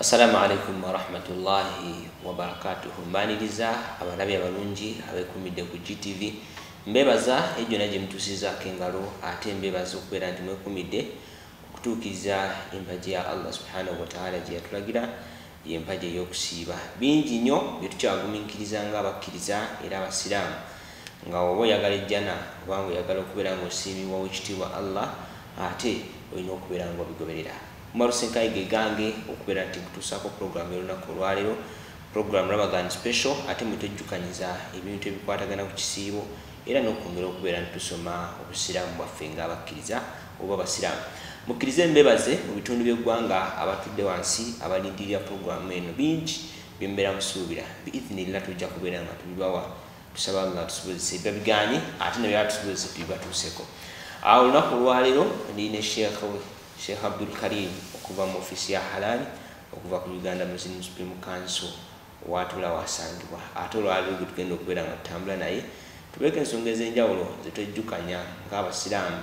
Assalamu alaikum wa rahmatullahi wa barakatuh. Mbaniriza abalabi abalungi abekumidde ku GTV. Mbebaza ejjo naje mtusiza kengalo ate mbebaza okubeera nti mwekumidde okutuukiriza empaji ya Allah subhanahu wa ta'ala gye yatulagira yempaji y'okusiiba. Bingi nnyo bye tukyagumiikiriza ng'abakkiriza era abasiraamu nga oba oyagala ejjana kubanga oyagala okubeera ng'osiimibwa w'ekitiibwa Allah ate olina okubeera ng'obigoberera. Marusenkai gegange okubeera nti kutuusako program y'olunaku olwaleero, program Ramadan special ate mutejjukanyiza ebintu ebikwatagana ku kisiibo era n'okwongera okubeera nti tusoma obusiraamu bwaffe ng'abakkiriza oba abasiraamu. Mukkirize mbebaze mu bitundu by'eggwanga abatudde wansi abalindirira program eno bingi byembeera musuubira biidhnillah tujja kubeera nga tubibawa tusaba nga tusobozesa ebyo biganye ate ne byatusobozesa tubibatuuseko. Awo olunaku olwaleero ndine Sheikh Abdul Karim okuva mu ofisi ya Halali okuva ku Uganda Muslim Supreme Council watula wasangibwa ate olwaleero tugenda okubeera nga tutambula naye tubeke ensonga ez'enjawulo zetwejjukanya ng'abasiraamu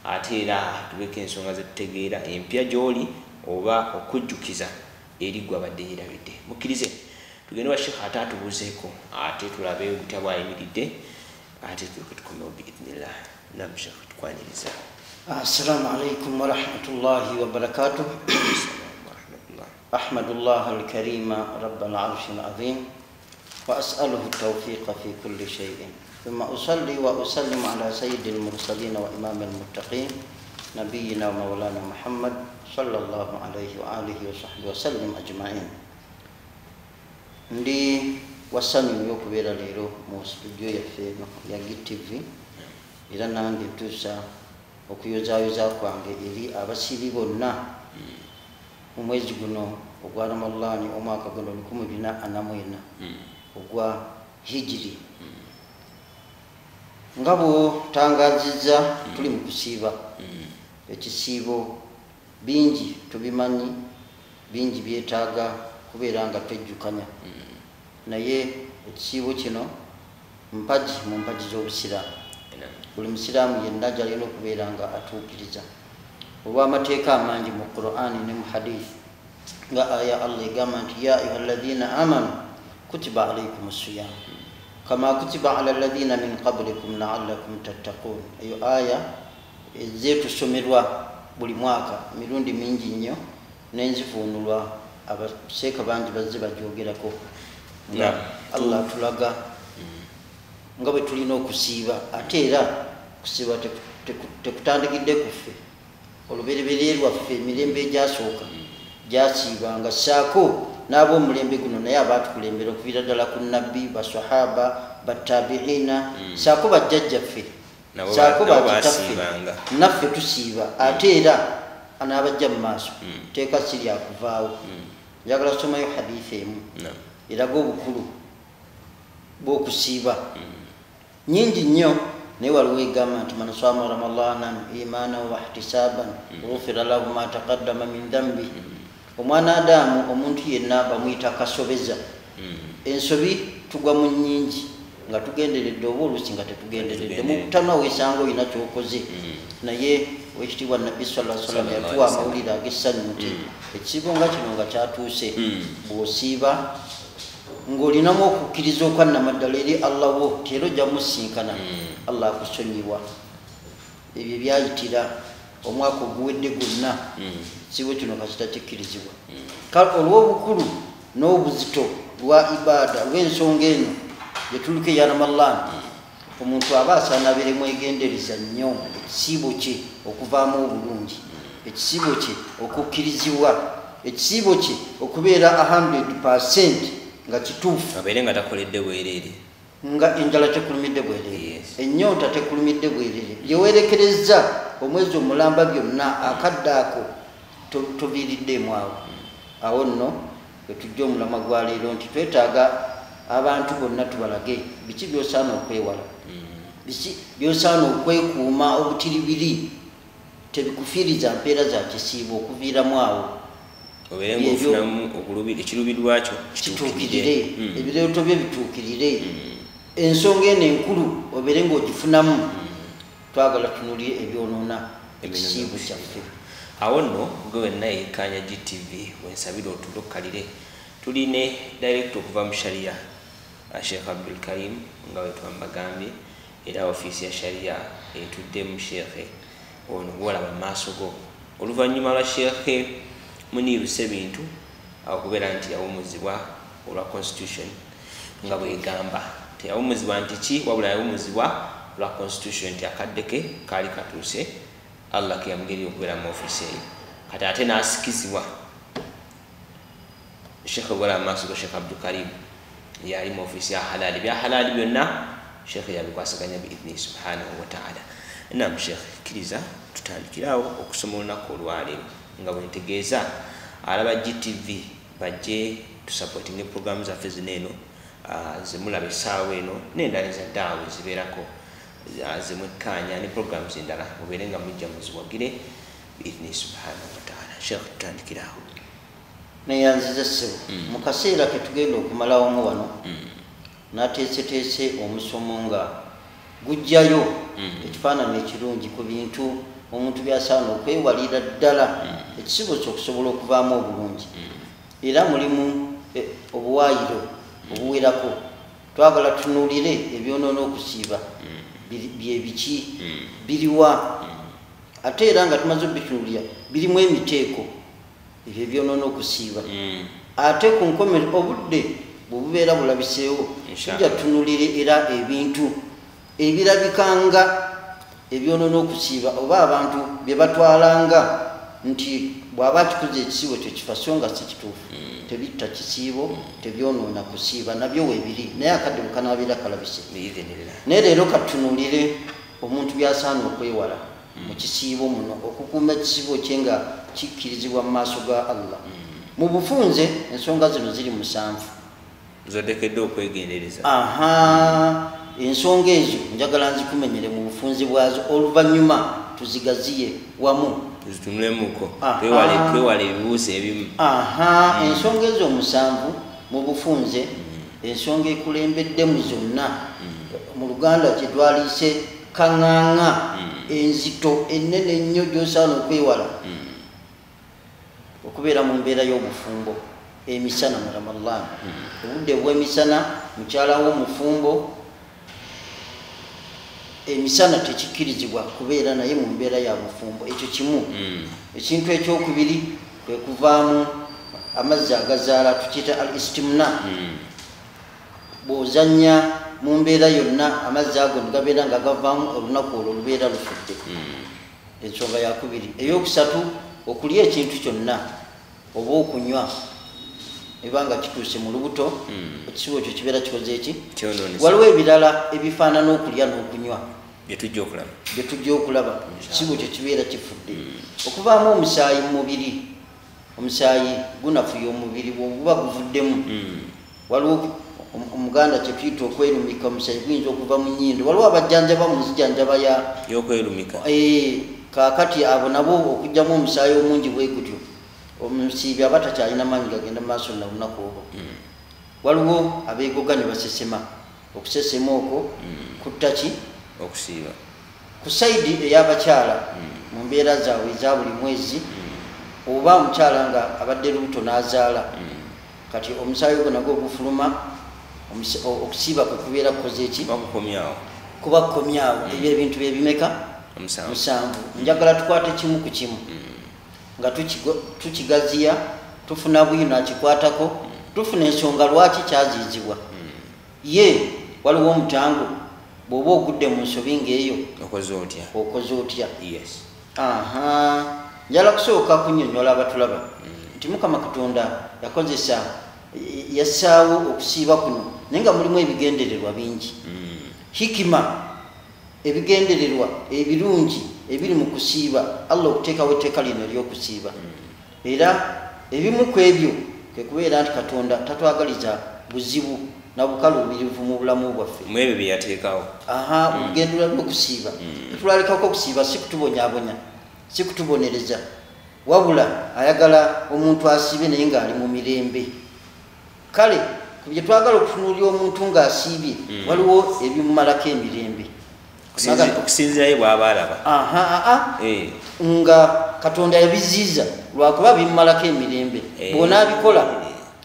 ate era tubeke ensonga zetutegeera empya gy'oli oba okujjukiza erigwa badde yeerabidde. Mukkirize tugende wa Sheikh ate atubuuzeeko ate tulabe butya bw'ayimiridde ate tukomewo biidhnillah. Naam Sheikh tukwaniriza. السلام عليكم ورحمة الله وبركاته. أحمد الله الكريم رب العرش العظيم وأسأله التوفيق في كل شيء ثم أصلي وأسلم على سيد المرسلين وإمام المتقين نبينا ومولانا محمد صلى الله عليه وآله وصحبه وسلم أجمعين. ndi wasanyu yokubeera leero mu studio yaffe ya GTV era nange tusa okuyozaayoza kwange eri abasiri bonna mu mwezi guno ogwa Ramadani omwaka guno 1444 ogwa hijiri nga bwe tangazizza tuli mu kusiiba ekisiibo bingi tubimanyi bingi byetaaga kubeera nga twejjukanya naye ekisiibo kino mpaji mu mpaji z'obusiraamu buli musiraamu yenna gy'alina okubeera nga atuukiriza olw'amateeka amangi mu Qur'ani ne mu hadith nga aya Allah egamba nti ya ayuha alladhina amanu kutiba alaykum as-siyam kama kutiba ala alladhina min qablikum la'allakum tattaqun. Eyo aya ezetusomerwa buli mwaka mirundi mingi nnyo nenzivuunulwa abaseeka bangi bazze bajoogerako nga Allah tulaga nga bwe tulina okusiiba ate era kusiiba tekutandikidde kuffe olubereberye lwaffe emirembe egyasooka gyasiibanga saako n'ab'omulembe guno naye abaatukulembera okuviira ddala ku nabbi basahaba battabiina saako bajjajjaffe saako bakitaffe naffe tusiiba ate era anaabajja mu maaso teeka si lyakuvaawo. Njagala somayo hadithi emu eraga obukulu bw'okusiiba nyingi nnyo naye waliwo egamba nti man saama ramadanan imanan wa ihtisaban ghufira lahu ma taqaddama min dhanbi. Omwana Adamu omuntu yenna bamuyita kasobeza. Ensobi tugwa mu nnyingi nga tugenderedde oba oluusi nga tetugenderedde mu butana weesanga olina kyokoze naye wekitiibwa nabbi sallallahu alaihi wasallam yatuwa amawulire ag'essanyu nti ekisiibo nga kino nga kyatuuse bw'osiiba ng'olinamu okukkiriza okwannamaddala eri Allah wo ti era ojja musinkana Allah akusonyiwa ebyo byayitira omwaka oguwedde gwonna ekisiibo kino kasita kikkirizibwa. Kale olw'obukulu n'obuzito lwa ibaada lw'ensonga eno gyetuliko eya Ramadaan omuntu aba asaana abeere mwegendereza nnyo ekisiibo kye okuvaamu obulungi, ekisiibo kye okukkirizibwa, ekisiibo kye okubeera 100% nga kituufu abeere nga takoledde bwereere nga enjala tekulumidde bwereere ennyonta tekulumidde bwereere byewerekereza omwezi omulamba byonna akadde ako toviiriddemu awo nno wetujja omulama gwa leero nti twetaaga abantu bonna tubalage biki by'osaana okwewala, biki by'osaana okwekuuma obutiribiri tebikufiiriza mpeera za kisiibo okuviiramu awo obeere ng'ofunamu ekirubirwa kyo kituukirire ebireeto bye bituukirire ensonga eno enkulu obeere ng'ogifunamu. Twagala tunulire ebyonoona ekisiibo kyaffe awo nno gwe naye Kanya GTV wensabira otulokalire tuline direct okuva mu sharia Sheikh Abdul Karim nga wetwambagambye era ofisi ya sharia etudde mu Sheikh ono gwalaba maaso go oluvannyuma lwa Sheikh Muniru Bintu akubeera nti yawumuzibwa olwa constitution nga bwegamba teyawumuzibwa nti ki wabula yawumuzibwa olwa constitution nti akaddeke kaali katuuse Allah kiyamugeri okubeera mu ofisi eyo kati ate n'asikizibwa Sheikh gwalaba maaso go Sheikh Abdul Karim yali mu ofisi ya halali bya halali byonna Sheikh yabikwasaganya biidhni subhanahu wa ta'ala. Naam Sheikh kiriza tutandikirawo okusoma olunaku olwaleero nga bwentegeeza alaba GTV bajje tusupporting program zaffe zineeno zemulaba essaawa eno n'endala zaddaawe zibeerako zemwekkanya ne programs endala mubeere nga mujja muziwagire biidhni subhanahu wa ta'ala. Sheikh tutandikirawo. Neyanziza ssebo mu kaseera ke tugenda okumalawo wano nateeseteese omusomo nga gujjayo ekifaananyi ekirungi ku bintu omuntu byasaana okwewalira ddala ekisibo ky'okusobola okuvaamu obulungi era mulimu obuwaayiro obuwerako twagala tunuulire ebyonoona okusiiba byebiki biriwa ate era nga tumaze obitunuulira birimu emiteeko ebyo byonoona okusiiba ate ku nkomero obudde bwebubeera bulabiseewo tujja tunuulire era ebintu ebirabikanga ebyonoona okusiiba oba abantu bye batwalanga nti bw'aba akikoze ekisiibo tekifa so nga si kituufu tebitta kisiibo tebyonoona kusiiba nabyo weebiri naye akadde bukanabeera kalabise naye leero katunuulire omuntu byasaana okwewala mu kisiibo muno okukuuma ekisiibo kye nga kikkirizibwa mu maaso ga Allah mu bufunze ensonga zino ziri 7 zodekedde okwegendereza. Ensonga ezo njagala nzikumenyere mu bufunze bwazo oluvannyuma tuzigaziye wamu zitunulemuko twewale ebibuuzo ebimu. Ensonga ezo 7 mu bufunze ensonga ekulembeddemu zonna mu Luganda kye twaliise kaŋŋaŋŋa enzito ennene ennyo gy'osaana okwewala okubeera mu mbeera y'obufumbo emisana mu Ramadhan obudde bw'emisana mukyala w'omufumbo emisana tekikkirizibwa kubeera naye mu mbeera ya bufumbo ekyo kimu. Ekintu ekyokubiri kwe kuvaamu amazzi agazaala tukiyita al istimna bw'ozannya mu mbeera yonna amazzi ago negabeera nga gavaamu olunaku olwo lubeera lufudde. Ensonga yakubiri. Eyokusatu okulya ekintu kyonna oba okunywa ebanga kituuse mu lubuto ekisibo ekyo kibeera kikoze eki waliwo ebirala ebifaanana okulya n'okunywa bye tujja okulaba ekisibo ekyo kibeera kifudde. Okuvaamu omusaayi mu mubiri omusaayi gunafuya omubiri bwoguba guvuddemu waliwo omuganda kye tuyita okwerumika omusaayi guyinza okuva mu nnyindo waliwo abajjanjaba mu nzijanjaba y'okwerumika kaakati abo nabo okugyamu omusaayi omungi bwe gutyo omusiibi aba takyalina maanyi gagenda mu maaso na lunaku olwo. Waliwo abeegoga ne basesema okusesema okwo kuttaki okusiiba ku sayidi ey'abakyala mu mbeera zaabwe eza buli mwezi oba omukyala nga abadde lubuto n'azaala kati omusaayi ogwo nagwo ogufuluma okusiiba kwe kubeera kukoze eki kuba kukomyawo ebyo ebintu byebimeka 7. Njagala tukwate kimu ku kimu nga tukigaziya tufuna bwino akikwatako tufuna ensonga lwaki kyaziizibwa ye waliwo omutango bw'oba ogudde mu nsobi ng'eyo okoze otya. Njala kusooka kunnyonnyola abatulaba nti Mukama Katonda yassaawo okusiiba kuno naye nga mulimu ebigendererwa bingi hikima ebigendererwa ebirungi ebiri mu kusiiba Allah okuteekawo etteeka lino ery'okusiiba era ebimu ku ebyo kwe kubeera nti Katonda tatwagaliza buzibu na bukaluubirivu mu bulamu bwaffe mu ebyo bye yateekawo. Olugendera lw'okusiiba tetulalikako okusiiba si kutubonyaabonya si kutubonereza wabula ayagala omuntu asiibe naye ng'ali mu mirembe. Kale ku bye twagala okutunuulira omuntu ng'asiibye waliwo ebimumalako emirembe okusinzirayo bw'aba alaba nga Katonda yabiziiza lwakuba bimmalako emirembe bwona abikola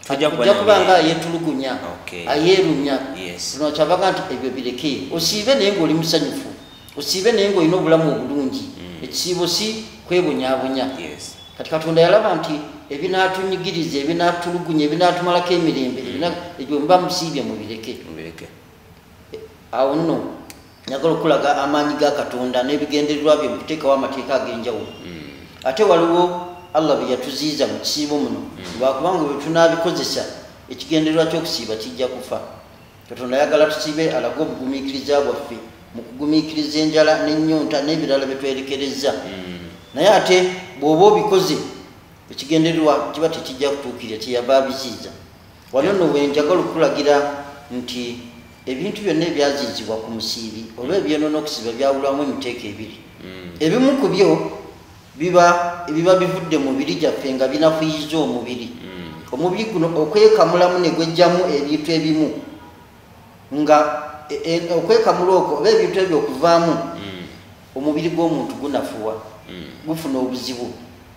ajja kuba nga yeetulugunya ayeerumya no kyavaga nti ebyo bireke osiibe naye ng'oli musanyufu osiibe naye ng'olina obulamu obulungi ekisiibo si kwebonyaabonya kati Katonda yalaba nti ebinaatunyigiriza ebinaatulugunya ebinaatumalako emirembe ebyo muba musiibye mubireke awo nno njagala okulaga amaanyi ga Katonda n'ebigendererwa bye mu kuteekawo amateeka ag'enjawulo ate waliwo Allah bye yatuziiza mu kisiibo muno lwakubanga bwe tunaabikozesa ekigendererwa ky'okusiiba kijja kufa Katonda ayagala tusiibe alage obugumiikiriza bwaffe mu kugumiikiriza enjala n'ennyonta n'ebirala bye twerekereza naye ate bw'oba obikoze ekigendererwa kiba tekijja kutuukirira kyeyava abiziiza wano nno bwe njagala okulagira nti ebintu byonna ebyaziizibwa ku musiibi olwo ebyonoona okusiiba byawulamu emiteeko ebiri ebimu ku byo biba bivudde mu mubiri gyaffe nga binafuyiza omubiri omubiri guno okwekamulamu ne gwejjamu ebintu ebimu nga okwekamula okwo oba ebintu ebyo okuvaamu omubiri gw'omuntu gunafuwa gufuna obuzibu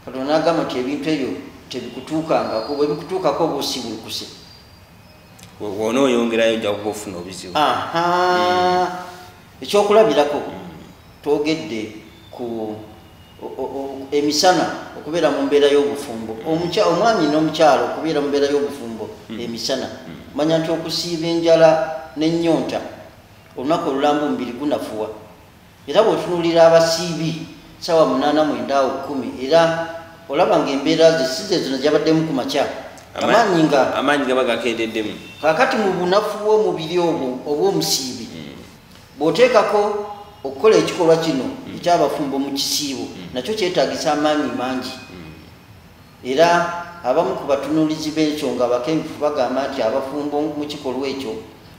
Katonda n'agamba nti ebintu ebyo tebikutuukangako bwe bikutuukako oba osiibulukuse wonooyongerayo ojja kuba ofuna obuzibu ekyokulabirako twogedde ku emisana okubeera mu mbeera y'obufumbo omwami n'omukyalo okubeera mu mbeera y'obufumbo emisana manya nti okusiiba enjala n'ennyonta olunaku olulamba omubiri gunafuwa era bw'otunuulira abasiibi sawa 8 9 10 era olaba ng'embeera ze si ze zino gyabaddemu ku makya amaanyi gaba gakendeddemu kakati mu bunafu bw'omubiri obwo obw'omusiibi bw'oteekako okukola ekikolwa kino ekyabafumbo mu kisiibo nakyo kyetaagisa amaanyi mangi era abamu ku batunuulizi b'ekyo nga abakengufu bagamba nti abafumbo mu kikolwa ekyo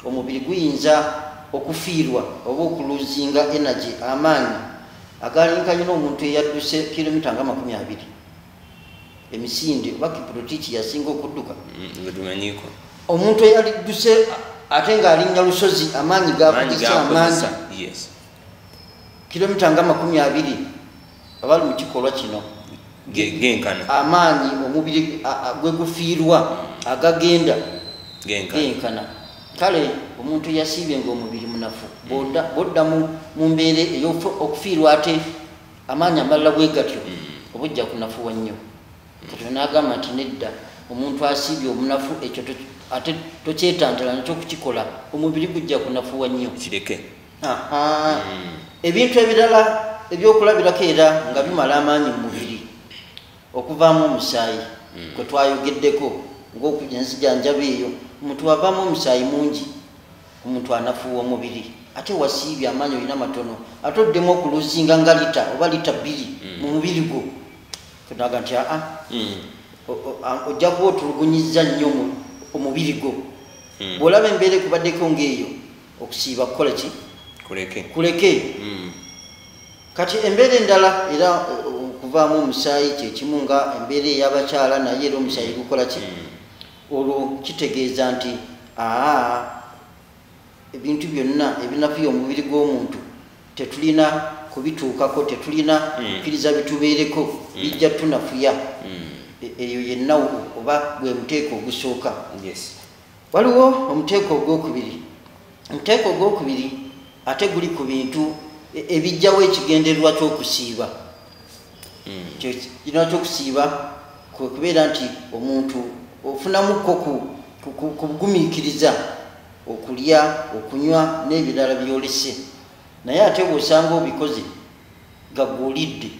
omubiri guyinza okufiirwa oba okuluzinga energy amaanyi agalinkanye n'omuntu eyadduse kilomita nga 20 emisinde oba kiprotiki yasinga okudduka omuntu eyalidduse ate ng'alinnya lusozi amaanyi gavugisa amangi kilomita nga 20 abali mu kikolwa kino genkana amaanyi omubiri gwe gufiirwa agagenda genkana kale omuntu yasiibye ng'omubiri munafu bodda mu mbeera ey'okufiirwa ate amaanyi amalala bwe gatyo oba ojja kunafuwa nnyo Katonda n'agamba nti nedda omuntu asiibye omunafu ekyo ate tokyetantala nakyo okukikola omubiri gujja kunafuwa nnyo kireke ebintu ebirala ebyokulabirako era nga bimala amaanyi mu mubiri okuvaamu omusaayi kwe twayogeddeko ng'okujanjaba eyo omuntu wavaamu omusaayi mungi omuntu anafuwa omubiri ate wasiibye amaanyi olina matono ate oddemu okuluzinga nga lita oba lita 2 mu mubiri gwo kenaga nti ojja kuba otulugunyiza nnyo omubiri gwo bw'olaba embeera ekubaddeko ng'eyo okusiiba kukola ki kuleke kati embeera endala era okuvaamu omusaayi kyekimu nga embeera ey'abakyala naye era omusaayi gukola ki olwo kitegeeza nti ebintu byonna ebinafuya omubiri gw'omuntu tetulina kubituukako tetulina kukkiriza bitubeereko bijja tunafuya eyo yenna oba gwe muteeko ogusooka waliwo omuteeko ogwokubiri omuteeko ogwokubiri ate guli ku bintu ebijjawo ekigendererwa ky'okusiiba kino ky'okusiiba kwe kubeera nti omuntu ofunamukko ku bugumiikiriza okulya okunywa n'ebirala byolese naye ate bw'osanga obikoze gaggwolidde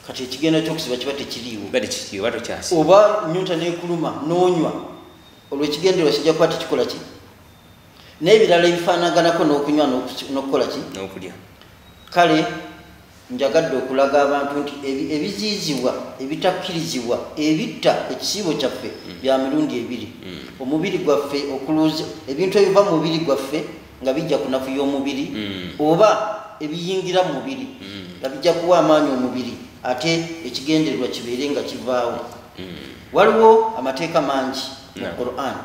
kati ekigenda ky'okusiba kiba tekiriiwo oba nyonta n'ekuluma n'onywa olwo ekigendererwa kijja kuba tekikola ki n'ebirala ebifaanaganako n'okunywa n'okukola ki kale njagadde okulaga abantu nti ebiziizibwa ebitakkirizibwa ebitta ekisiibo kyaffe bya mirundi ebiri omubiri gwaffe okuluza ebintu ebiva mu mubiri gwaffe nga bijja kunafuya omubiri oba ebiyingira mu mubiri nga bijja kuwa amaanyi omubiri ate ekigendererwa kibeere nga kivaawo waliwo amateeka mangi mu Quran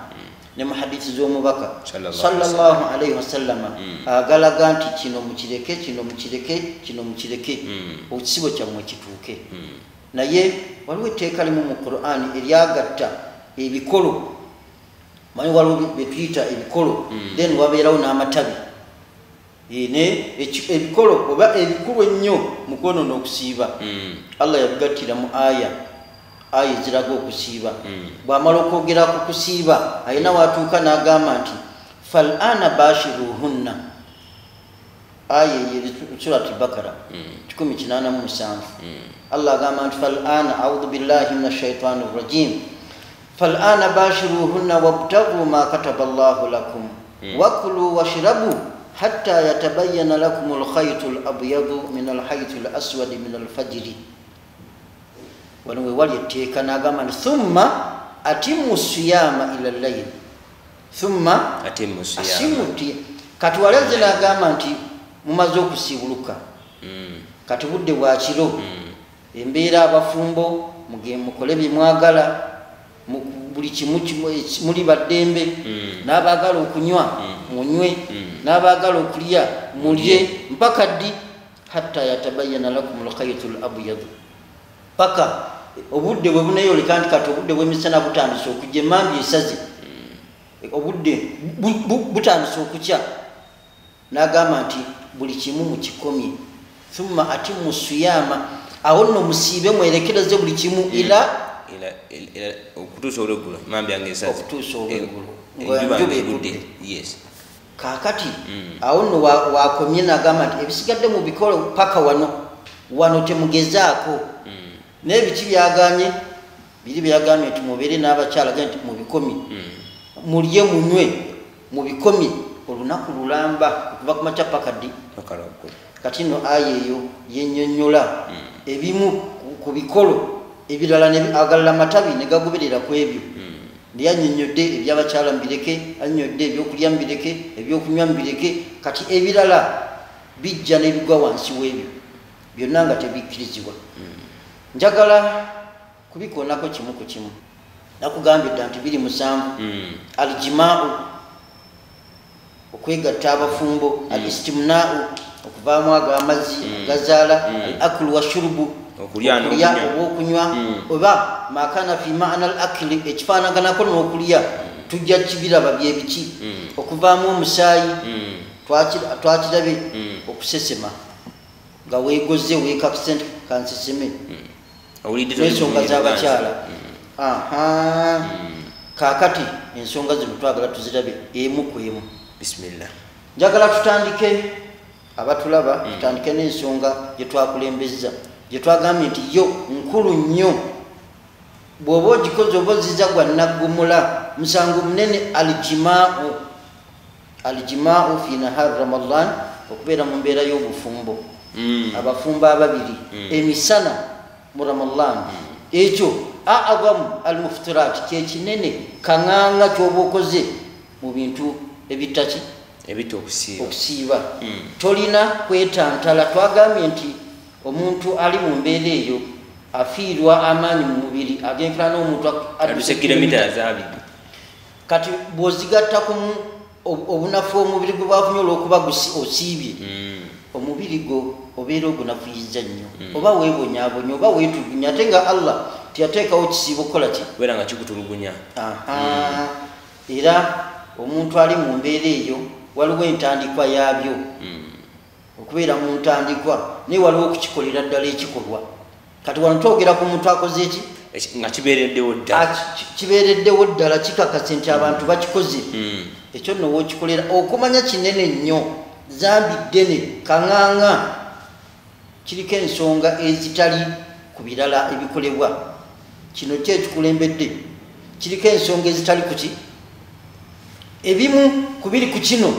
ne mu hadithi z'omubaka Sallallahu sallallahu alaihi wasallama agalaga nti kino mukireke kino mukireke kino mukireke ekisibo kyammwe kituuke naye waliwo etteeka limu mu Qur'ani eryagatta ebikolo manyi waliwo betuyita ebikolo then wabeerawo n'amatabi ebikolo oba ebikulu ennyo mu kwonoona okusiiba Allah yabigattira mu aya eziraga okusiiba bw'amala okwogera ku kusiiba ayina watuuka n'agamba nti fal ana bashiruhunna aya surati bakara 187 Allah agamba nti fal ana a'udhu billahi minash shaitani rrajim fal ana bashiruhunna wabtaghu ma kataba Allahu lakum wakulu washrabu hatta yatabayyana lakum al-khaytul abyadu min al-khaytil aswadi min al-fajri wano we wali etteeka n'agamba nti thumma atimmu siyama ila al-layl thumma atimmu kati walenze n'agamba nti mumaze okusiibuluka kati budde bwa kiro embeera abafumbo mukole bye mwagala buli kimu muli baddembe n'abaagala okunywa munywe n'abaagala okulya mulye mpaka ddi hatta yatabayyana lakum al-khaytul abyad paka obudde bwe buneeyoleka nti kati obudde bw'emisana butandise okujja emambi esaze obudde butandise okukya n'agamba nti buli kimu mukikomye thumma atimmu siyama awo nno musiibe mwerekereze buli kimu ila okutuusa olweggulo mambi yange esaze okutuusa olweggulo enjuba egudde yes kakati awo nno wakomye n'agamba nti ebisigadde mu bikolo paka wano temugezaako n'ebiki byaganye biri byagambye nti mubeere n'abakyala gane nti mubikomye mulye munywe mubikomye olunaku lulamba okuva ku makya paka ddi kati nno aya eyo yennyonnyola ebimu ku bikolo ebirala agalala matabi ne gagoberera ku ebyo naye annyonnyodde ebyabakyala mbireke annyonnyodde ebyokulya mbireke ebyokunywa mbireke kati ebirala bijja n'ebigwa wansi w'ebyo byonna nga tebikkirizibwa njagala kubikoonako kimu ku kimu nakugambye dda nti 27 aljimaau okwegatta abafumbo alistimnaau okuvaamu ago amazzi agazaala al akulu washurubu okulya oba okunywa oba makana fi maana al akli ekifaanaganako n'okulya tujja kibiraba byebiki okuvaamu omusaayi twakirabe okusesema nga weegoze weekakise nti kanseseme n'ensonga z'abakyala kaakati ensonga zino twagala tuzirabe emu ku emu bismillah njagala tutandike abatulaba tutandike n'ensonga gye twakulembezza gye twagambye nti yo nkulu nnyo bw'oba ogikoze oba ozizza gwa naggumula musango munene aljimaau fi nahari ramadan okubeera mu mbeera y'obufumbo abafumbo ababiri emisana mu ramadan ekyo aadamu almuftirat kyekinene kaŋŋaŋŋa kyoba okoze mu bintu ebitaki ebita okusiiba tolina kwetantala twagambye nti omuntu ali mu mbeera eyo afiirwa amaanyi mu mubiri agenkera n'omuntu aduse kilomita zabiri kati bw'ozigattakumu obunafu omubiri gwe bwafunye olw'okuba osiibye omubiri gwo obeera ogunafuyizza nnyo oba weebonyaabonya oba weetulugunya ate nga Allah teyateekawo kisiibo kukola ki kubeera nga kikutulugunya era omuntu ali mu mbeera eyo waliwo entandikwa yaabyo okubeera mu ntandikwa naye waliwo okukikolera ddala ekikolwa kati wano twogera ku muntu akoze eki nga kibeereddewo ddala kikakase nti abantu bakikoze ekyo nno wookikolera okumanya kinene nnyo zambi ddene kaŋŋaŋŋa kiriko ensonga ezitali ku birala ebikolebwa kino ki ekikulembedde kiriko ensonga ezitali ku ki ebimu ku biri ku kino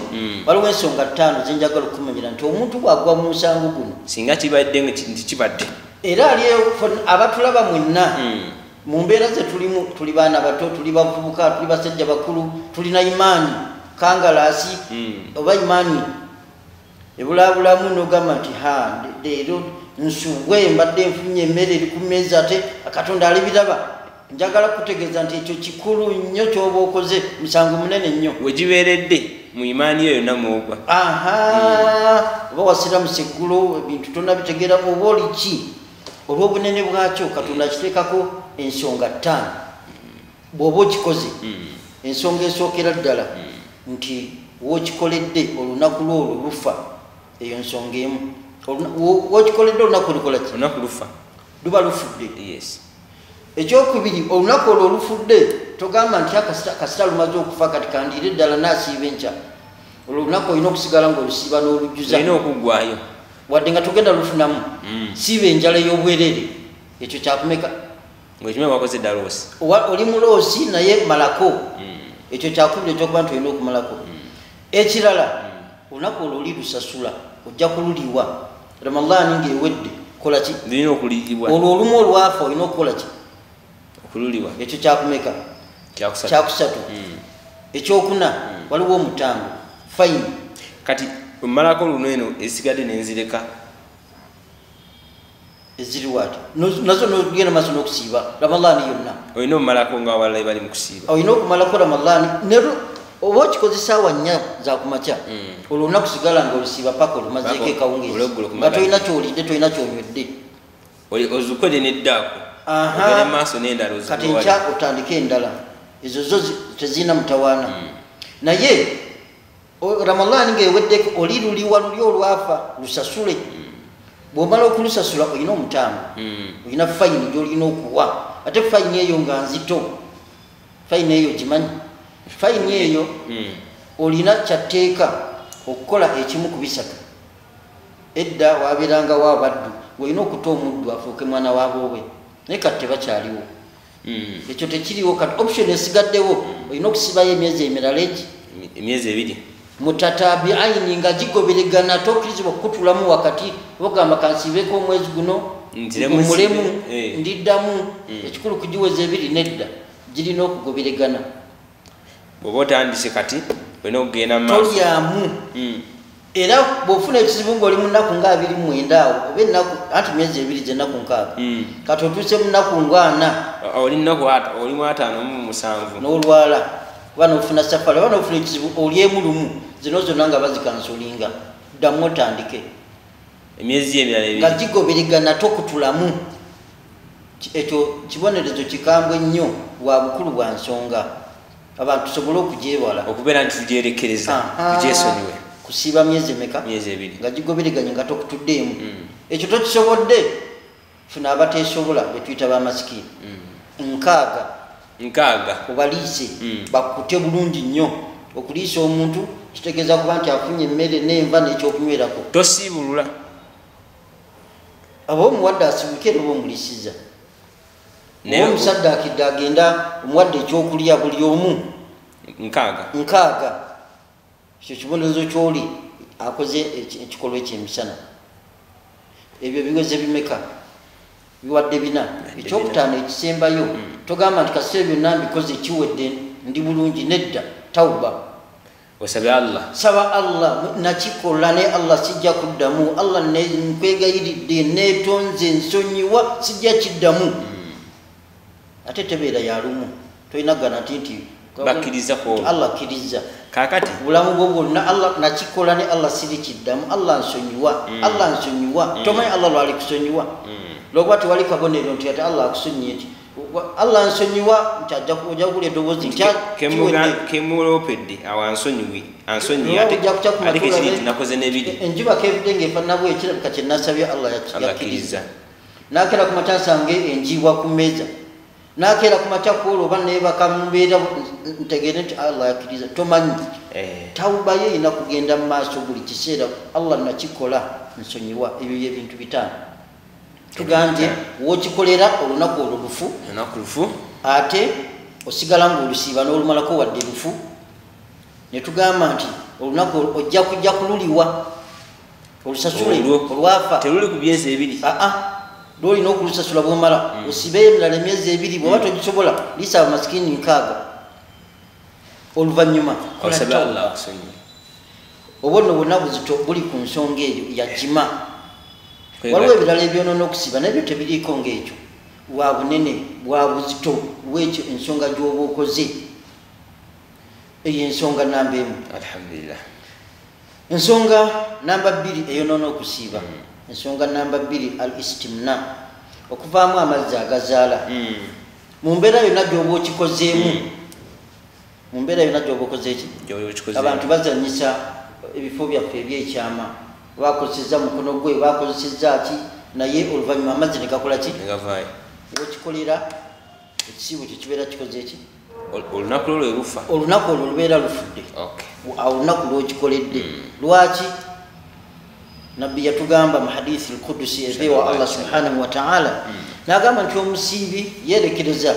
waliwo ensonga 5 zenjagala okumanyira nti omuntu bwagwa mu musango guno singa kibadde nti kibadde era ali abatulaba mwenna mu mbeera ze tulimu tuli baana bato tuli bavubuka tuli basajja bakulu tulina imaani kangalaasi oba imaani ebulaabulamu n'ogamba nti leero nsuubwe mbadde nfunye emmere eri ku mmeeza ate katonda alibiraba njagala kutegeeza nti ekyo kikulu nnyo ky'oba okoze musango munene nnyo wegibeeredde mu imaani yo yonna mwogwa oba wasira museggulo ebintu tonnabitegeera oba oli ki olw'obunene bwakyo katonda akiteekako ensonga 5 bw'oba okikoze ensonga esookera ddala nti wookikoledde olunaku lwolwo lufa eyo nsonga emu wookikoledde olunaku lukola ki olunaku lufa luba lufudde yes ekyokubiri olunaku olwo olufudde togamba nti akasita lumaze okufa kati kandiire ddala naasiiba enkya olwo olunaku olina okusigala ng'olusiiba n'olujjuza olina okuggwayo wadde nga togenda lufunamu siiba enjala ey'obwerere ekyo kyakumeka ng'ekimwe wakoze dda loosi oli muloosi naye malako ekyo kyakubiri ekyokuba nti olina okumalako ekirala olunaku olwo oli lusasula ojja kululiwa ramadaani ng'ewedde kola ki lirina okuliyibwa olwo olumu olwafa olina okukola ki okululiwa ekyo kyakumeka kyakusatu ekyokuna waliwo omutango fayini kati omalako luno eno esigadde nenzireka eziri waati nazo nogenda maaso n'okusiiba ramadaani yonna olina omumalako nga abalala bali mu kusiiba olina okumalako ramadaani oba okikozesa awa 4 za kumakya olwo olunaku sigala nga olusiiba paka olumazeeko ekawungeezi nga tolina kyolidde tolina kyonywedde ozukole neddaako ogere maaso n'endala kati nkya otandike endala ezo zo tezirina mutawaana naye ramadaani ng'eweddeko oli luliwa luli olwafa lusasule bw'omala okulusasula olina omutango olina fayini gy'olina okuwa ate fayini eyo nga nzito fayini eyo gimanyi fayini eyo olina kyatteeka okukola ekimu ku bisatu edda wabeerangawo abaddu olina okuta omuddu afuuke mwana waabobwe naye kati tebakyaliwo ekyo tekiriwo kati option esigaddewo olina okusibayo emyezi emirala egi emyezi 2 mutatabiaini nga gigoberegana tokkirizibwa okukutulamu wakati ogamba kansiibeeko omwezi guno mulemu ndiddamu ekikulu kugiweza 2 nedda girina okugoberegana bw'oba otandise kati olina okugenda mu maaso tolyamu era bw'ofuna ekizibu ng'oli mu nnaku nga 29 awo oba ennaku anti myezi 2 gy'ennaku 6 kati otuuse mu nnaku 40 oli mu 57 n'olwala oba n'ofuna safari oba n'ofuna ekizibu olyemu lumu zino zonna nga bazikansolinga ddamu otandike emyezi emirala 2 nga gigoberegana tokutulamu ekyo kibonerezo kikambwe nnyo bwa bukulu bwa nsonga abantu tusobole okugyewala okubeera nti tugyerekereza tugyesonyiwe kusiiba myezi emeka myezi 2 nga gigobereganye nga tokutuddeemu ekyo tokisobodde funa abateesobola betuyita bamasikini 6 obaliise bakute bulungi nnyo okuliisa omuntu kitegeeza kuba nti afunye emmere n'enva n'ekyokunywerako tosiibulula aba omuwadde asibuke noba omuliisiza oba omusaddakidde agenda omuwadde ekyokulya buli omu 6 ekyo kibonerezo kyoli akoze ekikolwa ekyemisana ebyo biweze bimeka biwadde 4 ekyokutaano ekisembayo togamba nti kasita byonna mbikoze kiwedde ndi bulungi nedda tawuba osabye Allah saba Allah nakikola ne Allah sijja kuddamu Allah nkwegayiridde neetonze nsonyiwa sijja kiddamu ate tebeera yalumu tolina gana nti bakkiriza ko Allah akkiriza kakati bulamu bwo bwonna Allah nakikola ne Allah siri kiddamu Allah nsonyiwa tomanyi Allah lwali kusonyiwa lwokuba tewali kabonero nti ate Allah akusonyiye nti Allah nsonyiwa nti ajja kula eddoboozi nti kemulopedde awo ansonyiye ate kiri nti nakoze n'ebiri enjuba kevudde ng'efaanana bwekirabika kye nasabye Allah yakkiriza nakeera ku makya nsange enjiibwa ku mmeeza nakeera ku makya kwolwo oba neebaka mu mbeera ntegeere nti Allah yakkiriza tomanyi tawuba ye erina kugenda mu maaso buli kiseera Allah nakikola nsonyiwa ebyo y'ebintu 5 tugambye wookikolera olunaku olwo lufu ate osigala ng'olusiiba n'olumalako wadde lufu ne tugamba nti olunaku ojja kujja kululiwa olusasule olwafa teruli ku myezi 2 lwolina okulusasula bwomala osiibeyo emirala emyezi 2 bw'oba togisobola liisa amasikini 6 oluvannyuma oba nno bwonna buzito buli ku nsonga eyo yagima waliwo ebirala ebyonoona okusiba nabyo tebiriiko ng'ekyo wa bunene bwa buzito bw'ekyo ensonga gy'oba okoze. Eyo ensonga namba emu. Alhamdulillah. Ensonga namba 2 eyonoona okusiiba. Ensonga namba 2 al istimna, okuvaamu amazzi agazaala. Mu mbeera yonna gy'oba okikozeemu, mu mbeera yonna gy'oba okoze eki, abantu bazanyisa ebifo byaffe ebyekyama, bakozesezza mukono gwe, bakozesezza ki, naye oluvannyuma amazzi ne gakola ki, okikolera ekisiibo kyo kibeera kikoze eki, olunaku olwo lufa, olunaku olwo lubeera lufudde. Olunaku lw'okikoledde. Lwaki? Nabbi yatugamba mu hadithi al-Qudusi ebeewa Allah subhanahu wa ta'ala, n'agamba nti omusiibi yeerekereza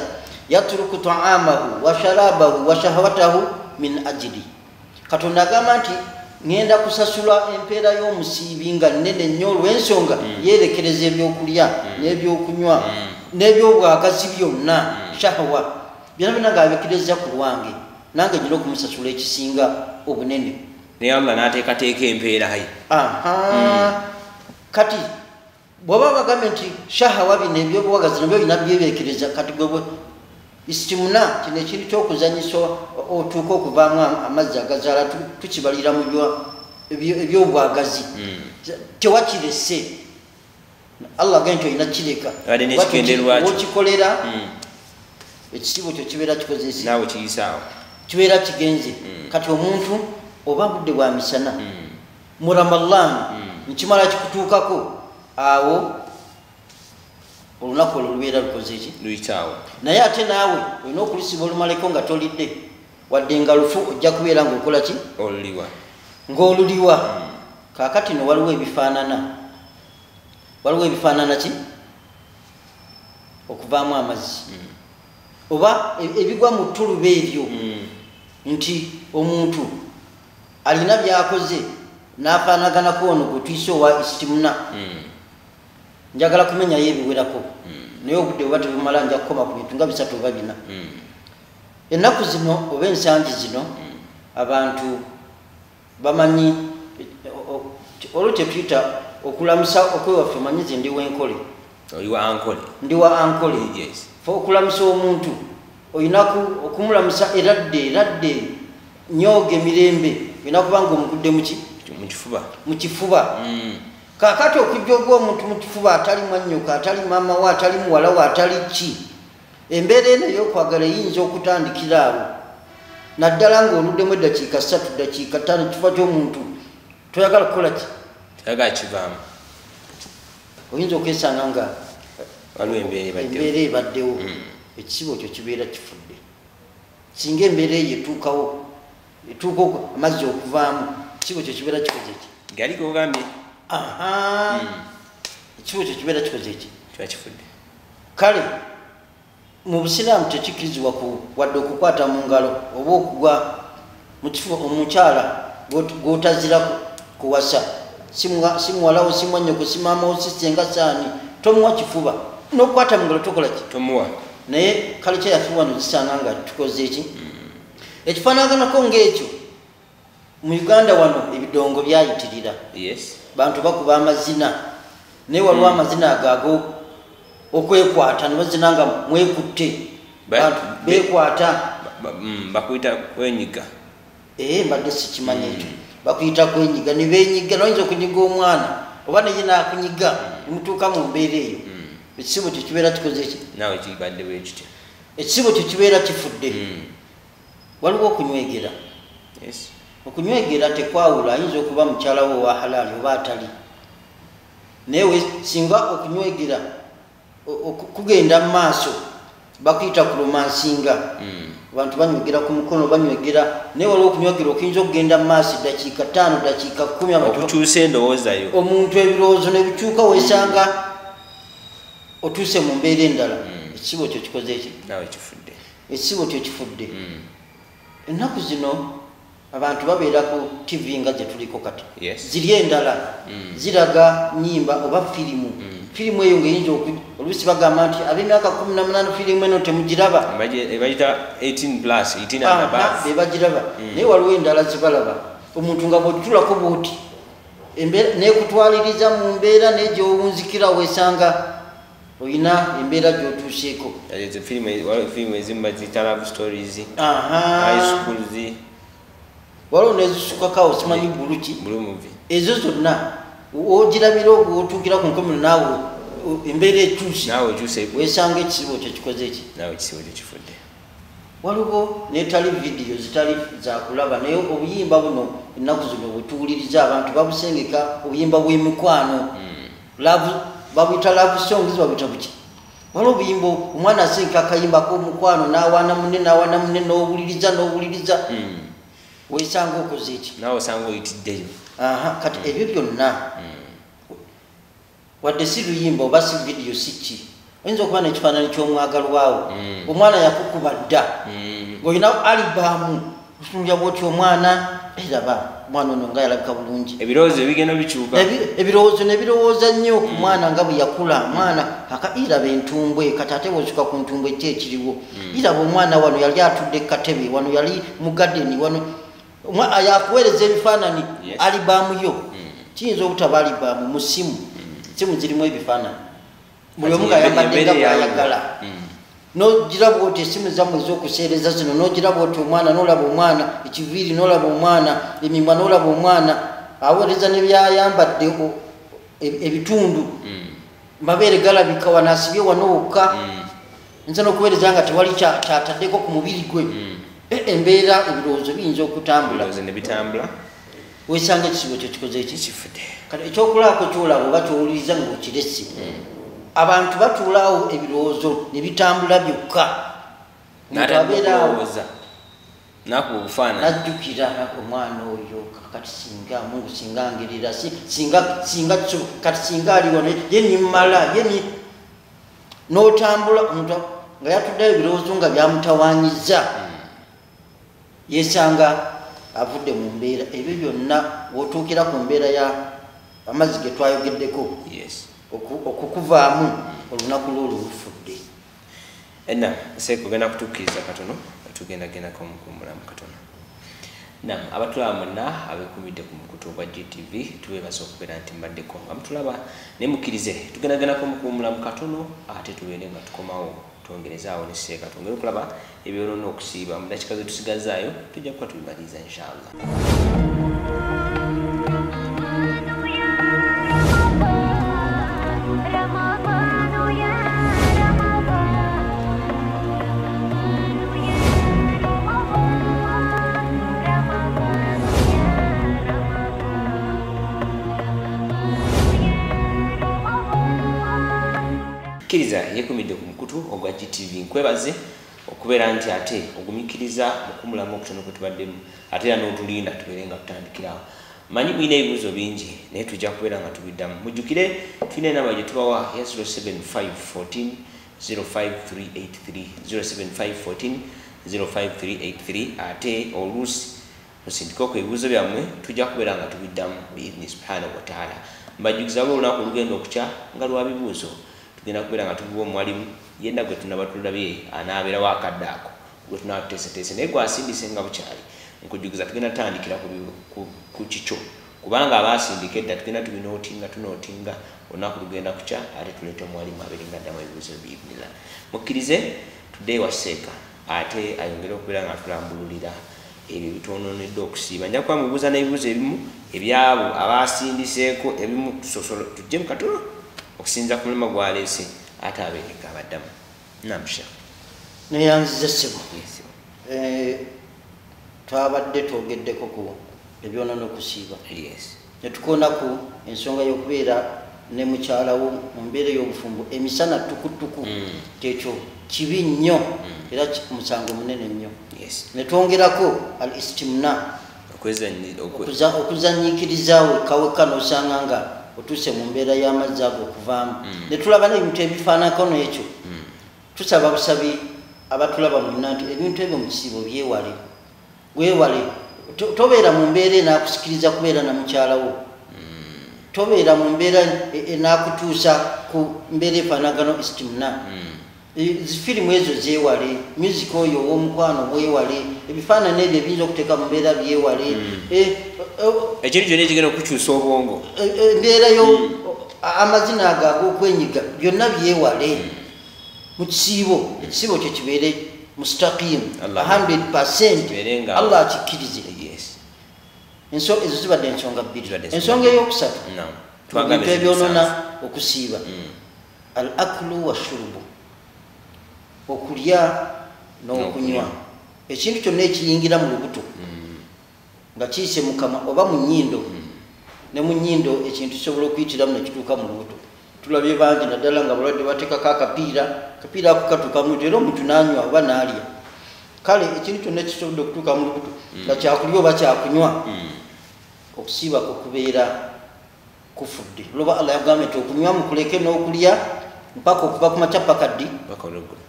yatruku ta'amahu wa sharabahu wa shahwatahu min ajli. Katonda agamba nti ngenda kusasula empeera y'omusiibi nga nnene nnyo olw'ensonga yeerekereza ebyokulya n'ebyokunywa n'ebyobwagazi byonna, shahwa byonna byonna ng'abikkiriza ku lwange, nange nina okumusasula ekisinga obunene. Naye Allah n'ateekateeka empeera ye. Kati bw'oba bagambe nti shahawa bino ebyobwagazi nabyo bina byebeekereza, kati gwe istimuna kino ekintu ky'okuzanyisa otuuka okuvaamu amazzi agazaala tukibalira mu ebyobwagazi, tewakirese. Allah agambye nti olina kireka okikolera ekisibo kyo kibeera kikoze eki, naawe kiyisaawo, kibeera kigenze. Kati omuntu oba budde bwa misana mu Ramadhan nkimala kikutuukako, awo olunaku olwo lubeera lukoze eki, luyitaawo. Naye ate naawe olina okulisiba olumaleko nga tolidde, wadde nga lufu ojja kubeera ng'okola ki, ng'oluliwa. Kaakati no waliwo ebifaanana ki okuvaamu amazzi, oba ebigwa mu ttuluba ebyo, nti omuntu alina byakoze n'afaanaganako ono gwe tuyise owa istimuna. Njagala kumenyayo ebiwerako, naye obudde bweba tebumala, nja kukoma ku bintu nga 3 oba 4. Ennaku zino oba ensangi zino abantu bamanyi olwo kyetuyita okulamusa okwewaffe. Manyize ndi wenkole, ndi wa ankole. Fe okulamusa omuntu olina okumulamusa eradde nyooga emirembe, olina kuba nga omugudde mu kifuba. Kaakati okujja ogwa omuntu mu kifuba, atali mwannyuka, atali maama we, atali muwala we, atali ki, embeera eno ey'okwagala eyinza okutandikira awo, naddala ng'oluddemu eddakiika 3, dakiika 5, kifa ky'omuntu toyagala kukola ki, toyagala kivaamu, oyinza okwesanga nga waliwo embeera ebaddewo, ekisibo kyo kibeera kifudde. Singa embeera eyo etuukawo, amazzi okuvaamu, ekisibo kyo kibeera kikoze eki, gali gogambye. Ekisibo kyo kibeera kikoze eki, kiba kifudde. Kale mu Busiraamu tekikkirizibwa wadde okukwata mu ngalo oba okugwa mu kifo omukyala gw'otazira kuwasa, si muwalawo, si mwannyoko, si maamawo, si senga saani, tomuwa kifuba. N'okukwata mu ngalo tokola ki, tomuwa. Naye kale kyeyaffe wano zisaana nga tukoze eki, ekifaanaganako ng'ekyo. Mu Uganda wano ebidongo byayitirira, bantu bakuba amazina, naye waliwo amazina agaago okwekwata, ne bazina nga mwekutte, bantu beekwata, bakuyita kwenyiga. Mbadde sikimanyi ekyo, bakuyita kwenyiga, ne beenyiga. Noyinza okunyiga omwana oba naye naakunyiga, nemutuuka mu mbeera eyo, ekisibo kyo kibeera kikoze eki, naawe kibadde bwe kityo, ekisibo kyo kibeera kifudde. Waliwo okunywegera. Okunywegera tekwawula, ayinza okuba mukyala we wa halaali oba atali, naye singa okunywegera kugenda mu maaso, bakuyita ku romansinga. Abantu banywegera ku mukono, banywegera, naye waliwo okunywegera okuyinza okugenda mu maaso dakiika 5, dakiika 10, okukyusa endowooza yo, omuntu ebirowoozo ne bikyuka, weesanga otuuse mu mbeera endala. Ekisibo kyo kikoze eki, naawe kifudde. Ekisibo kyo kifudde. Ennaku zino abantu babeera ku TV nga gye tuliko kati, ziri endala ziraga nnyimba oba firimu. Firimu eyo ng'eyinza oluusi bagamba nti ab'emyaka 18 firimu eno temugiraba, ebagita 18+, be bagiraba. Naye waliwo endala zibalaba, omuntu nga bw'otulako bw'oti neekutwaliriza mu mbeera n'egyowunzikira, weesanga oyina embeera gy'otuuseeko film ezimu baziyita love stories aha high schools waliwo nezisukakawo simanyi buluki blue movie ezo zonna ogirabira otuukira ku nkomero naawe embeera ekyuse naawe okyuse weesanga ekisibo kyo kikoze eki naawe ekisibo kyo kifudde waliwo netali vidiyo zitali zakulaba naye obuyimba buno ennaku zino bwetuwuliriza abantu babusengeka obuyimba bw'emikwano babuyita love songs babuyita buki waliwo obuyimba omwana asengeka akayimba k'omukwano n'awaana munne n'owuliriza weesanga okoze eki naawe osanga oyitiddeyo kati ebyo byonna wadde si luyimba oba si vidiyo si ki oyinza okuba n'ekifaananyi ky'omwagalwawo omwana yakukuba dda ng'olina alibaamu otunulya bwoti omwana eraba omwana ono nga yalabika bulungi ebirowoozo ebigenda bikyuka ebirowoozo ne birowooza nnyo ku mwana nga bwe yakula mwana iraba entumbwe kati ate bwesuka ku ntumbwe ki ekiriwo iraba omwana wano yali atudde katebe wano yali mu gadeni wano yakuweereza ebifaananyi alibaamu yo kiyinza obutaba alibaamu mu simu zirimu ebifaananyi buli omu gayambadde nga bwayagala nogiraba oti esimu zammwe ez'okuseereza zino nogiraba oti omwana nolaba omwana ekiviiri nolaba omwana emimba nolaba omwana aweereza nebyayambadde ebitundu mabeere galabika wanaasibye wanowokka nza n'okuweereza nga tewali kyataddeko ku mubiri gwe embeera ebirowoozo biyinza okutambula weesanga ekisibo kyo kikoze ekikifudde kati ekyokulaako kyolaba oba kyowuliriza ngaokirese abantu batuulaawo ebirowoozo ne bitambula byokka najjukira omwana oyo kati singa mungu singa angerera kati singa ali wano ye nimmala n'otambula omuntu nga yatuddeyo ebirowoozo nga byamutawaanyiza yeesanga avudde mu mbeera ebyo byonna wotuukira ku mbeera ya amazzi ge twayogeddeko okukuvaamu olunaku lwolwo lufudde enna seeko genda kutukkiriza katono tugendagendako mukuumulamu katono nam abatulaba mwenna abekumidde ku mukutu ogwa GTV tubeebaza okubeera nti mbaddeko nga mutulaba ne mukkirize tugendagendako mukuumulamu katono ate tubeere nga tukomawo twongerezaawo ne seeka twongere okulaba ebyolona okusiiba mu dakika ze tusigazaayo tujja kuba tubimaliza inshallah. Kiriza yekumidde ku mukutu ogwa GTV nkwebaze okubeera nti ate ogumikiriza mukumulamu okutono kwe tubaddemu ate era n'otulinda tubeere nga tutandikirawo manyi bulina ebibuuzo bingi naye tujja kubeera nga tubiddamu mujjukire tulina enamba gye tubawa ya 07514 05383 07514 05383 ate oluusi musindikeko ebibuuzo byammwe tujja kubeera nga tubiddamu biidhini subhanahu wa taala mbajjukiza bwe olunaku olugenda okukya nga lwa bibuuzo tugenda kubeera nga tuguwa omwalimu yenna gwe tunaba tulabye anaabeerawo akadde ako gwe tunaba tuteeseteese naye gwasindise nga bukyali nkujjukiza tugenda tutandikira ku kikyo kubanga abaasindika edda tugenda tunootinga olunaku lugenda kukya ate tuleete omwalimu abeere nga addamu ebibuuzo biibnila mukkirize tudde waseeka ate ayongere okubeera nga tulambululira ebyo bitononeddwa okusiiba nja kuba mubuuza n'ebibuuzo ebimu ebyabo abaasindiseeko ebimu tusosola tujje mu katono okusinza ku mulema gwaleese ate abeereka abaddamu namusha neyanziza ssebo twabadde twogeddeko ku ebyonona okusiiba netukonaku ensonga y'okubeera ne mukyalawo mu mbeera y'obufumbo emisana tukutuku tekyo kibi nnyo era musango munene nnyo netwongerako al istimna okuzanyiikirizaawo kaweka n'osanga nga otuuse mu mbeera y'amazzi ago okuvaamu netulaba n'ebintu ebifaanako n'ekyo tusaba busabi abatulaba mwenna nti ebintu ebyo mu kisiibo byewale wewale tobeera mu mbeera enaakusikiriza kubeera na mukyalawo tobeera mu mbeera enaakutuusa ku mbeera efaanagano istimna firimu ezo zeewale music oyo ow'omukwano bwewale ebifaanani ebyo ebiyinza okuteeka mu mbeera byewale ekintu kyonna ekigenda okukyusa obwongo embeera amazina ago ag'okwenyiga byonna byewale mu kisiibo ekisiibo kyo kibeere mustaqim 100% Allah akikkirize. Ezo zibadde ensonga bbiri. Ensonga eyokusatu ebintu ebyonona okusiiba al aklu wa shurubu, okulya n'okunywa. Ekintu kyonna ekiyingira mu lubuto nga kiyise mu kamwa oba mu nnyindo, ne mu nnyindo ekintu kisobola okuyitiramu nekituuka mu lubuto. Tulabye bangi naddala nga balwadde bateekako akapiira ako katuuka mu lubuto era omuntu n'anywa oba n'alya. Kale ekintu kyonna ekisobodde okutuuka mu lubuto nga kyakulya oba kyakunywa, okusiibako kubeera kufudde. Olwoba Allah yagambye nti okunywa mukuleke n'okulya mpaka okuva ku makya paka ddi.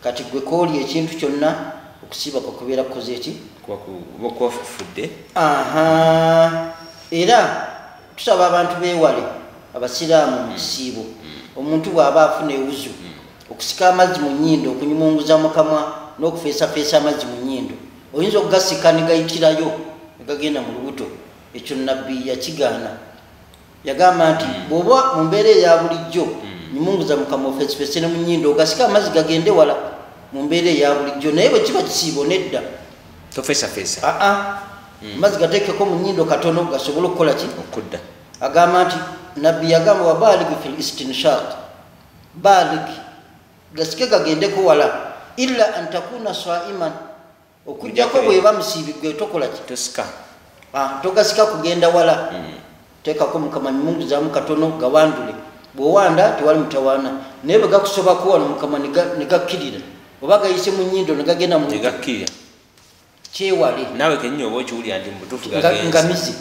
Kati gwe koolya ekintu kyonna okusiibako kubeera kukoze eki? Kuba kufudde. Era tusaba abantu beewale abasiraamu mu kisiibo. Omuntu bw'aba afuna ewuzu okusika amazzi mu nnyindo, okunyumunguza mu kamwa n'okufeesafeesa amazzi mu nnyindo, oyinza okugasika ne gayitirayo ne gagenda mu lubuto. Ekyo nabbi yakigaana. Yagamba nti bw'oba mu mbeera eya bulijjo nyumunguza mu kamwa ofeesifeese ne mu nnyindo, ogasika amazzi gagende wala mu mbeera eya bulijjo. Naye bwe kiba kisiibo nedda tofeesafeesa. Amazzi gateekeko mu nnyindo katono gasobole okukola ki? Okudda. Agamba nti nabbi yagamba wabalig fil istinshaq, balig gasike gagendeko wala illa an takuna saiman, okujjako bweba musiibigwe tokola ki? Tosika. Togasika kugenda wala. Teekako mukama nyumunguzamu katono gawandule. Bw'owanda tewali mutawaana. Naye bwe gakusobako wano mukama ne gakkirira oba gayise mu nnyindo ne gagenda mu gakkirira, kyewale. Naawe kennyini oba okiwulira nti mubutuufu ngamizi.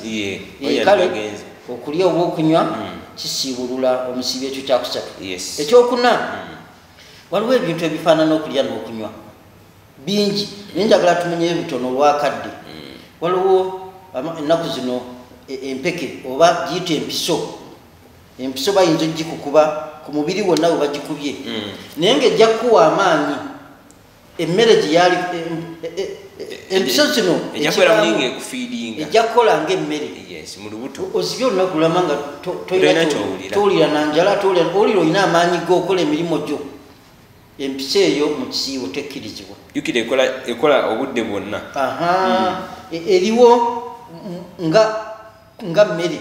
Kale gagenze okulya oba okunywa kisiibulula omusiibi. Ekyo kyakusatu. Ekyokuna waliwo ebintu ebifaanana okulya n'okunywa bingi, naye njagala tumenyeyo bitono olwakadde. Waliwo ennaku zino empeke oba giyita empiso. Empiso bayinza ogikukuba ku mubiri wonna we bagikubye, naye ng'ejja kukuwa amaanyi. Emmere gye yali empiso zino ejja kukola ng'emmere. Ozibye olunaku lulama nga towulira na njala, owulira olina amaanyi g'okola emirimu gyo. Empiso eyo mu kisiibo tekkirizibwa. Jukira ekola obudde bwonna. Eriwo nga mmere.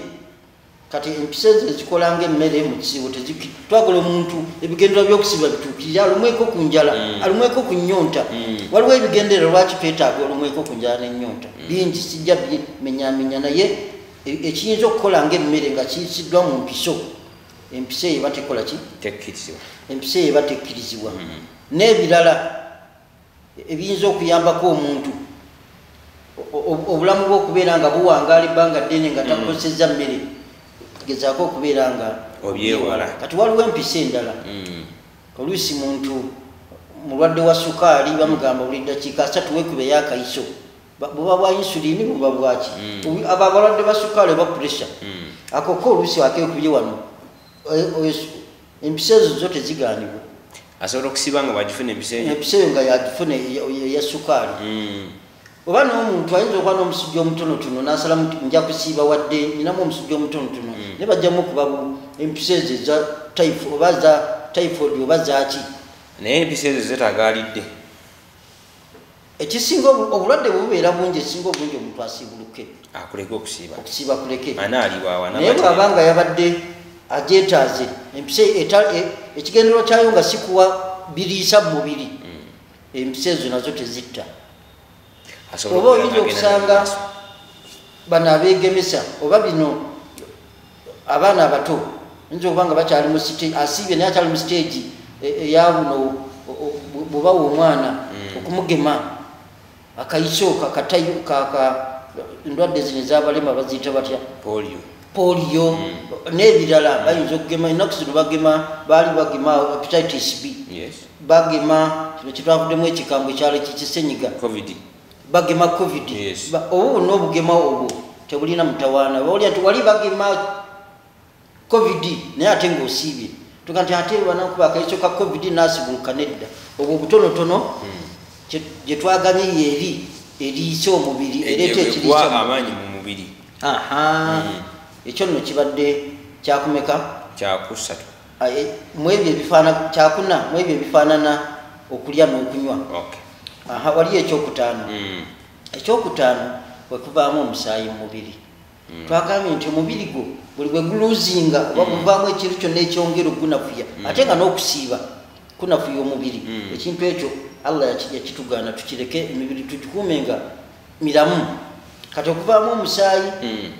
Kati empiso ezo ezikola ng'emmere mu kisiibo tezikkirizibwa. Twagala omuntu ebigendererwa by'okusiiba bituukirire, alumweko ku njala, alumweko ku nnyonta. Waliwo ebigendererwa lwaki twetaaga olumweko ku njala n'ennyonta. Bingi sijja bimenyamenya, naye ekiyinza okukola ng'emmere nga kiyisiddwa mu mpiso, empiso eyo eba tekola ki? Tekkirizibwa. Empiso eyo eba tekkirizibwa. N'ebirala ebiyinza okuyambako omuntu obulamu bw'okubeera nga buwangaala ebbanga ddene nga takozesezza mmere, gezaako okubeera nga obyewala. Kati waliwo empiso endala. Oluusi muntu mulwadde wa sukaali bamugamba buli ddakiika 3 weekubeyo akayiso, buba bwa insuliini buba bwaki. Abo abalwadde ba sukaali oba puresha, akoko oluusi wakeekubye wano. Empiso ezo zo tezigaanibwa. Asobola okusiba nga bwagifuna empiso eyo. Empiso eyo nga yagifuna eya sukaali. Oba n'omuntu ayinza okuba n'omusujja omutonotono n'asalamu nti nja kusiiba wadde ninamu omusujja omutonotono, ne bajjamu okuba empiso ezo eza oba za typhoid oba zaki. Naye empiso ezo zetagaalidde. Ekisinga obulwadde bubeera bungi, ekisinga obungi omuntu asiibuluke. Akuleke okusiiba. Okusiiba kuleke. Anaaliwaawa. Naye bw'aba nga yabadde agyetaaze, empiso ekigendererwa kyayo nga sikuwa biriisa mu mubiri, empiso ezo nazo tezitta. Oba oyinza okusanga bano abeegemesa oba bino abaana abato oyinza okuba nga bakyali mu stage, asiibye naye akyali mu stage eya buno bw'obawa omwana okumugema akayiso endwadde zino ez'abalema baziyita batya? Polio n'ebirala bayinza okugema. Ennaku zino baali bagema hepatitis B, bagema kino kitwavuddemu ekikambwe ekyalo kikisenyiga, bagema covid. Obwo bonna obugema obwo tebulina mutawaana. Bawulira nti wali bagema covid naye ate ng'osiibye, tuga nti ate banakuba akayiso ka covid n'asibuluka. Nedda, obwo butonotono gye twaganyiye eriisa omubiri, ereeta ekiriisa amaanyi mu mubiri. Ekyo nno kibadde kyakumeka? kyakusatu mwebyo ebifaana kyakuna mwebyo ebifaanana okulya n'okunywa. Waliyo ekyokutaano. Ekyokutaano bwe kuvaamu omusaayi mu mubiri. Twagambye nti omubiri gwo buli bwe guluuzinga oba guvaamu ekintu kyonna ekyongera okugunafuya ate nga n'okusiiba kunafuya omubiri. Ekintu ekyo Allah yakitugaana tukireke, emibiri tugikuumenga miramu. Kati okuvaamu omusaayi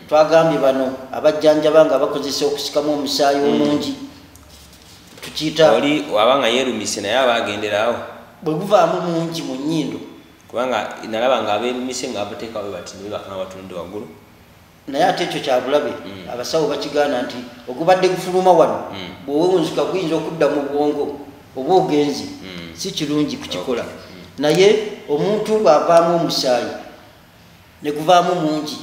twagambye bano abajjanjaba nga bakozesa okusikamu omusaayi omungi tukiyita oli wabanga yeerumise naye abagenderawo bwe guvaamu mungi mu nnyindo, kubanga nalaba nga abeerumise nga abateekawo bati ne bakanga batunde waggulu. Naye ate ekyo kyabulabe. Abasawo bakigaana nti ogubadde gufuluma wano bw'owewunzika guyinza okudda mu bwongo oba ogenzi, si kirungi kukikola. Naye omuntu bw'avaamu omusaayi ne guvaamu mungi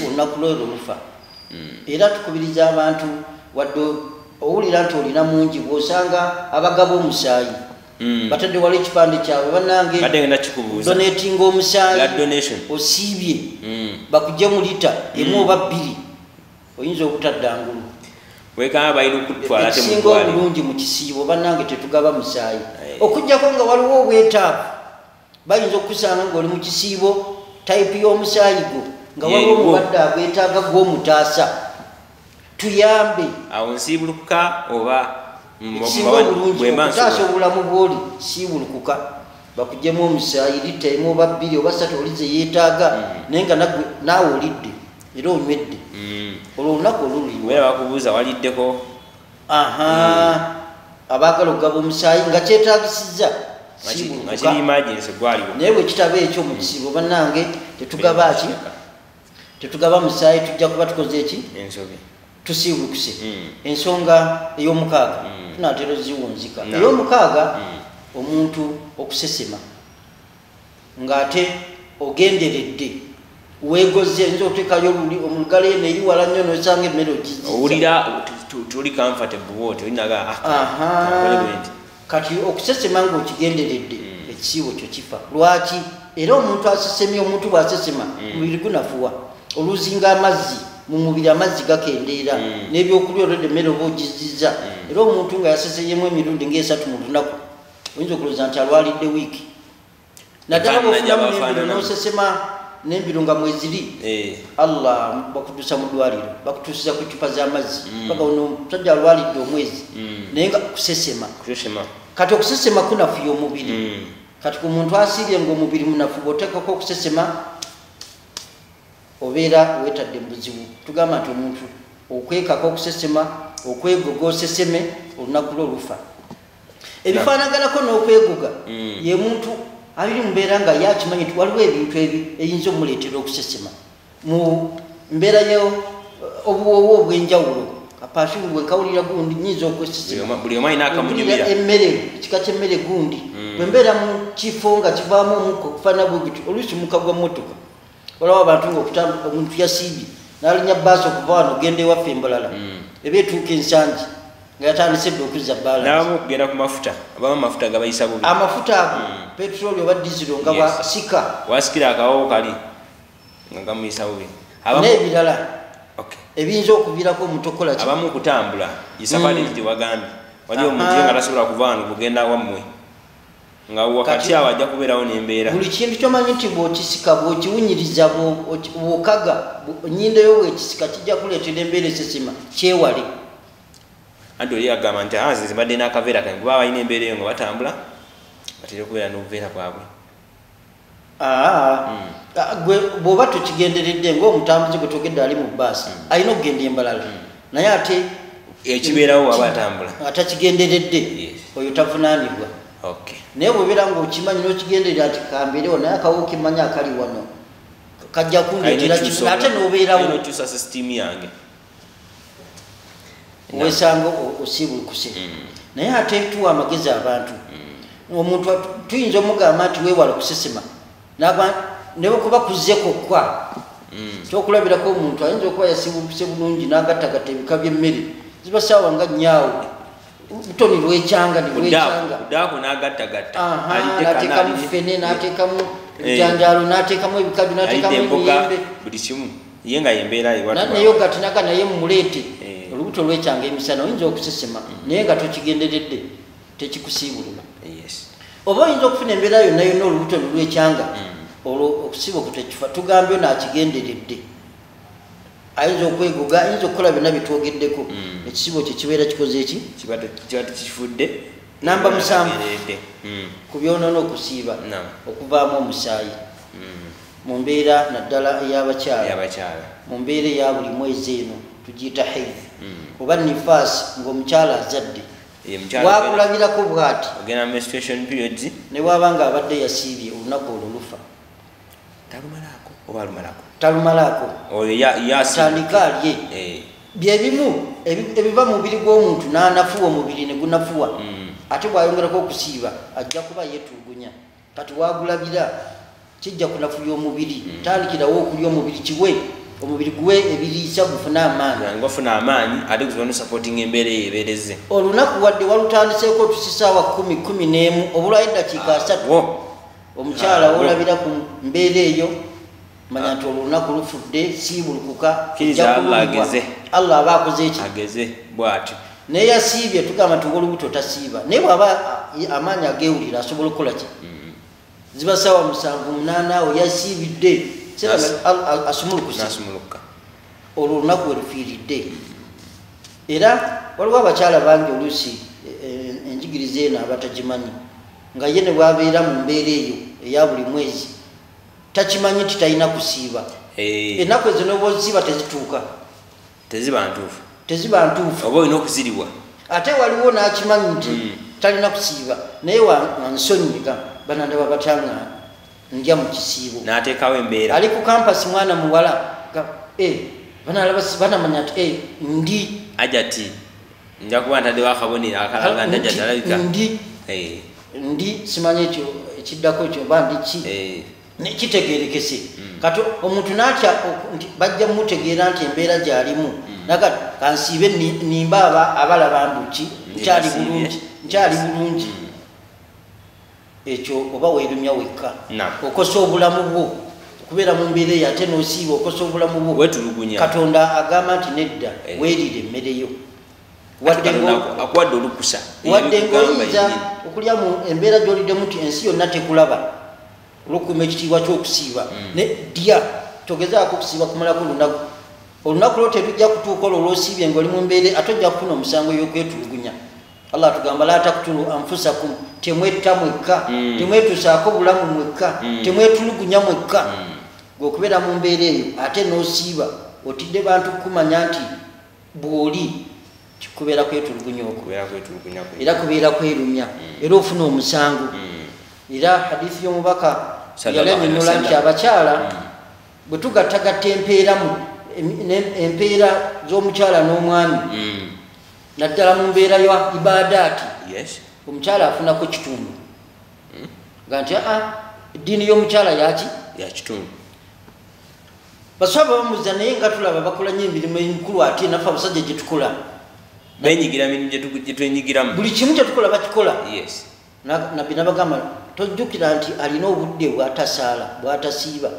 olunaku lwero lufa. Era tukubiriza abantu wadde owulira nti olina mungi bw'osanga abagaba omusaayi batadde wala ekipande kyabwe bannange donatinga omusaayi osiibye bakujje mu lita emu oba bbiri oyinza obutaddangulu. Ekisinga obulungi mu kisiibo bannange tetugaba musaayi okuggyako nga waliwo obwetaavu. Bayinza okusanga ng'oli mu kisiibo tayipu y'omusaayi gwo nga waliwo omulwadde agwetaaga gw'omutaasa. Tuyambe awo nsiibulukuka oba ekisinga obulungi okutaasa obulamu bw'oli siibulukuka bakuggyemu omusaayi lita emu oba bbiri oba ssatu oli ze yeetaaga naye nga naawe olidde era onywedde olwo olunaku olululiwa bakubuuza waliddeko. Abaagala okugaba omusaayi nga kyetaagisizza naye bwe kitaba ekyo mu kisiibo bannange tetugaba musaayi tujja kuba tukoze eki tusiibulukuse. Ensonga ey'omukaaga tunaatera ziwunzika. Ey'omukaaga omuntu okusesema ng'ate ogenderedde weegoze nzo oteekayo omugalo eno eri wala nnyo nosanga emmere ogizizza owulira tuli comfortable wote olinaga kati okusesema ng'okigenderedde ekisiibo kyo kifa. Lwaki? Era omuntu asesemye, omuntu bw'asesema omubiri gunafuwa. Oluzinga amazzi mu mubiri amazzi gakendeera n'ebyokulya olwedde emmere oba ogizizza. Era omuntu nga yaseseyemu emirundi ng'esatu mu lunaku oyinza okulowooza nti alwalidde wiiki. Naddala bw'ofunamu n'embiro n'osesema n'embiro nga mweziri Allah bakutuusa mu ddwaliro bakutuusiza ku cupa z'amazzi paka ono omusajja alwalidde omwezi naye nga kusesema. Kati okusesema kunafuya omubiri. Kati ku muntu asiibye ng'omubiri munafu bw'oteekako okusesema obeera weetadde mu buzibu. Tugamba nti omuntu okwekako okusesema okwegoga oseseme olunaku lwo lufa. Ebifaanaganako n'okwegoga ye muntu abiri mbeera nga yakimanyi nti waliwo ebintu eyinza omuleetera okusesema mu mbeera obuwoowo obw'enjawulo. Kapashingu bwe nkawulira gundi nyinza okwesesema buli omu alina akamunyumira emmere ekika ky'emmere gundi bwe mbeera mu kifo nga kivaamu omukka okufaana bwe gutyo oluusi mukagwa mmotoka walawo abantu ng'okutambula omuntu yasiibye n'alinya bbaasi okuva wano ogenda ewaffe embalala eba etuuka ensangi nga yatandise dde okuzza balance n'abamu okugenda ku mafuta abamu amafuta gabayisa bubi amafuta ago petroli oba dizilo nga basika wasikira akawowo kali nga gamuyisa bubi n'ebirala ebiyinza okuviirako omutokola ki abamu okutambula isafari nti wagambye wali omuntu nga tasobola kuva wano kugenda wammwe nga wakati awo ajja kubeerawo n'embeera. Buli kintu kyomanyi nti bw'okisika bw'okiwunyiriza bw'okaga nnyindo yo bw'ekisika kijja kuleetera embeera esesema kyewale. Anti oli agamba nti nze mbadde n'akaveera kange kuba balina embeera eyo nga batambula batera okubeera n'obuveera bwabwe. Gwe bw'oba tokigenderedde ng'omutambuzi gwe togedde ali mu bbaasi alina okugenda embalala naye ate ekibeerawo waba atambula atakigenderedde oyo tavunaanibwa. Naye bw'obeera ng'okimanyi n'okigenderera nti kambeerewo naye akawo kimanyi akali wano kajja kundeetera kino ate n'obeerawo n'okyusa sisitiimu yange weesanga osiibulukuse. Naye ate tuwa amagezi abantu omuntu tuyinza omugamba nti weewala okusesema ne bwekuba kuzze kokka kyokulabirako omuntu ayinza okuba yasiibulukuse bulungi n'agattagatta ebika by'emmere ziba saawa nga nnyaawo butoni lwekyanga niwekyangaudako n'agattagatta n'ateekamu ffene n'ateekamu ebijanjaalo n'ateekamu ebikaju n'ateekamu emiyembe buli kimu ye nga yembeera naye ogati naga naye mumuleete olubuto lwekyanga emisana oyinza okusesema naye nga tokigenderedde tekikusiibulula oba oyinza okufuna embeera yonna yonna olubuto lwekyanga olwo okusiiba okutekifa tugambe naakigenderedde ayinza okwegoga ayinza okukola byonna byetwogeddeko ekisibo kye kibeera kikoze eki kiba tekifudde namba 7 ku byonoona okusiiba okuvaamu omusaayi mu mbeera naddala ey'abakyala mu mbeera eya buli mwezi eno tugiyita haid oba nifaasi ng'omukyala azadde wakulabirako bw'ati ne bw'aba nga abadde yasiibye olunaku olwo lufa talumalaako tandika alye byebimu ebiva mu mubiri gw'omuntu n'anafuwa omubiri ne gunafuwa ate bw'ayongerako okusiiba ajja kuba yeetulugunya kati wagulabira kijja kunafuya omubiri tandikirawo okulya omubiri kiwe omubiri guwe ebiriisa gufuna amaanyi ate guzibano supporting embeera eyebereze olunaku wadde walutandiseeko tusisaawa 10-11 obulwayo eddakiika 3 omukyala wolabira ku mbeera eyo manya nti olunaku lufudde siibulukuka Allah aba akoze eki ageze bw'ati naye yasiibye tugamba nti olubuto tasiiba naye bw'aba amaanyi ageewulira asobola okukola ki ziba saawa 7-8 awo yasiibidde asumulukuka olwo olunaku we lufiiridde era waliwo abakyala bangi oluusi enjigiriza eno abatagimanyi nga ye ne bwabeera mu mbeera eyo eya buli mwezi takimanyi nti talina kusiiba ennaku ezo n'oba ozisiiba teziba ntuufu oba olina okuziriwa ate waliwo n'akimanyi nti talina kusiiba naye wansonyiga banandaba batanga ndya mu kisiibo n'ateekawo embeera ali ku kampasi mwana muwala banamanya nti ndi ajati nja kuba ntaddewo akabonero akalaga nti ajati alabika ndi simanyi ekyo ekiddako ekyo oba ndi ki kitegeerekese kati omuntu n'atya nti bajja mutegeera nti embeera gy'alimu nakati kansiibe nimba abalaba mbuki nkyali bulungi ekyo oba weerumya wekka okosa obulamu bwo okubeera mu mbeera eyo ate n'osiiba okosa obulamu bwo katonda agamba nti nedda weerire emmereyo akuwadde olukusa wadde ng'oyinza okulya mu embeera gy'oliddemu nti ensi yonna tekulaba olw'okuuma ekitiibwa ky'okusiiba ne dya togezaako okusiiba kumalako olunaku lwo terujja kutuuka olwo olwosiibye ng'oli mu mbeera ate ojja kufuna omusango y'okwetulugunya Allah tugamba la taqtulu anfusakum temwetta mwekka temwetusaako bulamu mwekka temwetulugunya mwekka gweokubeera mu mbeera eyo ate n'osiiba otidde bantu kumanya nti bw'oli kikubeera kwetulugunya okwo era kubeera kwerumya era ofuna omusango era hadithi y'omubaka yalennyonnyola nti abakyala bwe tugattagatta empeera z'omukyala n'omwami naddala mu mbeera ya ibadaati omukyala afunako kitundu nga nti eddiini y'omukyala yakitundu basaba bamuza naye nga tulaba bakola nnyo emirimu emikulu ate naffe abasajja gye tukola benyigira mirimu gye twenyigiramu buli kimu kye tukola bakikola nabbi nabagamba tojjukira nti alina obudde bw'atasaala bw'atasiiba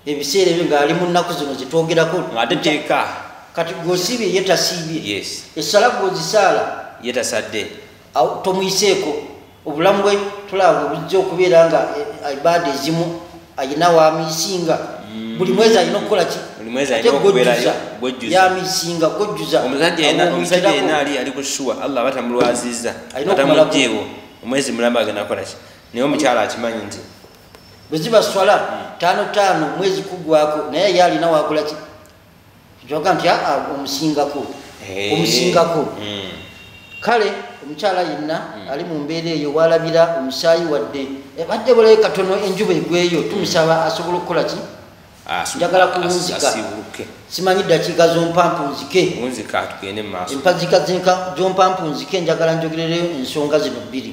ebiseera ebyo ng'ali mu nnaku zino zetwogerako ateteeka kati gwosiibye ye tasiibye essala gwozisaala ye tasadde tomuyiseeko obulamu bwe tulaba obujja okubeera nga ibaada ezimu ayina wamiisinga buli mwezi alina okukola ki yamiisinga gojjuza omusajja yenna ali ku ssuwa Allah batamulwazizza atamugjeewo omwezi mulamba agenda kukola ki naye omukyala akimanyi nti bwe ziba swala 5 omwezi kugwako naye ye alina wakola ki kyoga nti omusingako kale omukyala yenna ali mu mbeera eyo walabira omusaayi wadde badde bulayo katono enjuba egweyo tumusaba asobola okukola ki njagala kuwunzika simanyi ddakiika zompampunzike empazika zompampunzike njagala njogerereyo ensonga zino 2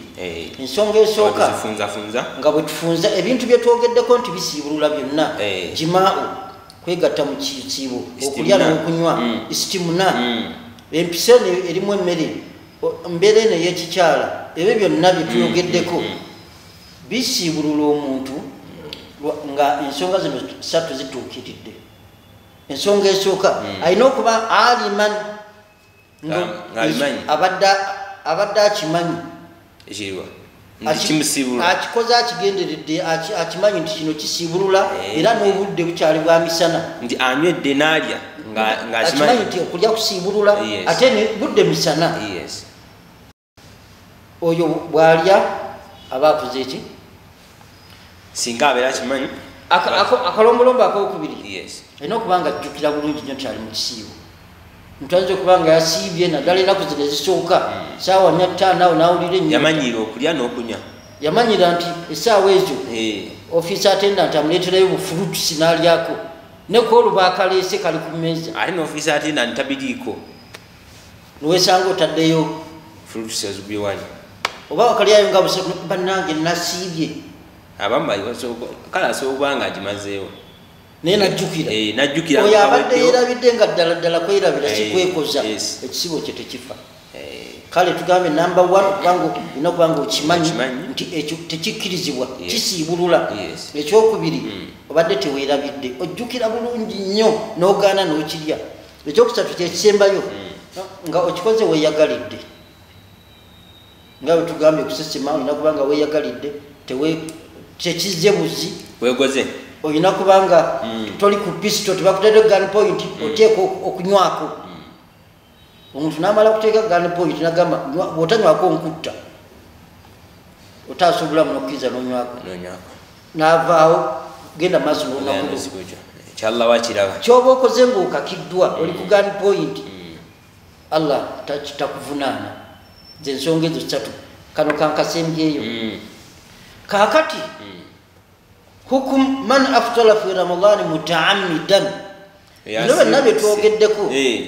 ensonga esooka nga bwe tufunza ebintu bye twogeddeko nti bisiibulula byonna jimaa'u kwegatta mu kisiibo okulya n'okunywa isitimuna empisa erimu emmere mbeera eno ey'ekikyala ebyo byonna bye tuyogeddeko bisiibulula omuntu nga ensonga zino 3 zituukiridde ensonga esooka alina okuba aliman ngabimanyi abadde akimanyi ekiriwa kimusibula akikoze akigenderedde akimanyi nti kino kisibulula era n'obudde bukyali bwa misana nti anywedde n'alya akimanyi nti okulya kusibulula ate ne budde misana oyo bw'alya aba akoze eki singa abeera akimanyi akalombolombo akokubiri alina okuba nga ajjukira bulungi nnyo nti ali mu kisiibo mutwanza okuba nga yasiibye naddala ennaku zino ezisooka saawa 5 awo nawulira ennyo yamanyira okulya n'okunywa yamanyira nti essaawa ezo ofiisi attendant amuleeterayo bufulutusi n'alyako ne kooluba akaleese kali ku mmeeza ate n'ofiisi attendant tabiriiko niwesanga otaddeyo fulutusi ezigwewani oba wakalyayo nga bannange nasiibye abamu kale asobola nga agimazeewo naye najjukira oyo abadde yeerabidde nga ddala kwerabira sikwekoza ekisibo kye tekifa kale tugambe namba 1 kubanga olina okuba nga okimanyi nti ekyo tekikkirizibwa kisiibulula ekyokubiri obadde teweerabidde ojjukira bulungi nnyo n'ogaana n'okirya ekyokusatu kyekisembayo nga okikoze weeyagalidde nga bwe tugambye kusesema olina kuba nga weeyagalidde tekizze buzi weegoze olina kubanga toli ku pisto tebakutedde gun point oteeka okunywako omuntu n'amala kuteeka gun point nagamba bw'otanywako nkutta otaasa obulamu n'okkiriza n'onywako n'avaawo genda maaso n'olunaku kyalla kiraba kyoba okoze ng'okakiddwa oli ku gun point allah takuvunaana ze ensonga ezo 3 kano kankasembyeyo kaakati hukum man aftala fi ramadan mutaammidan bino bye twogeddeko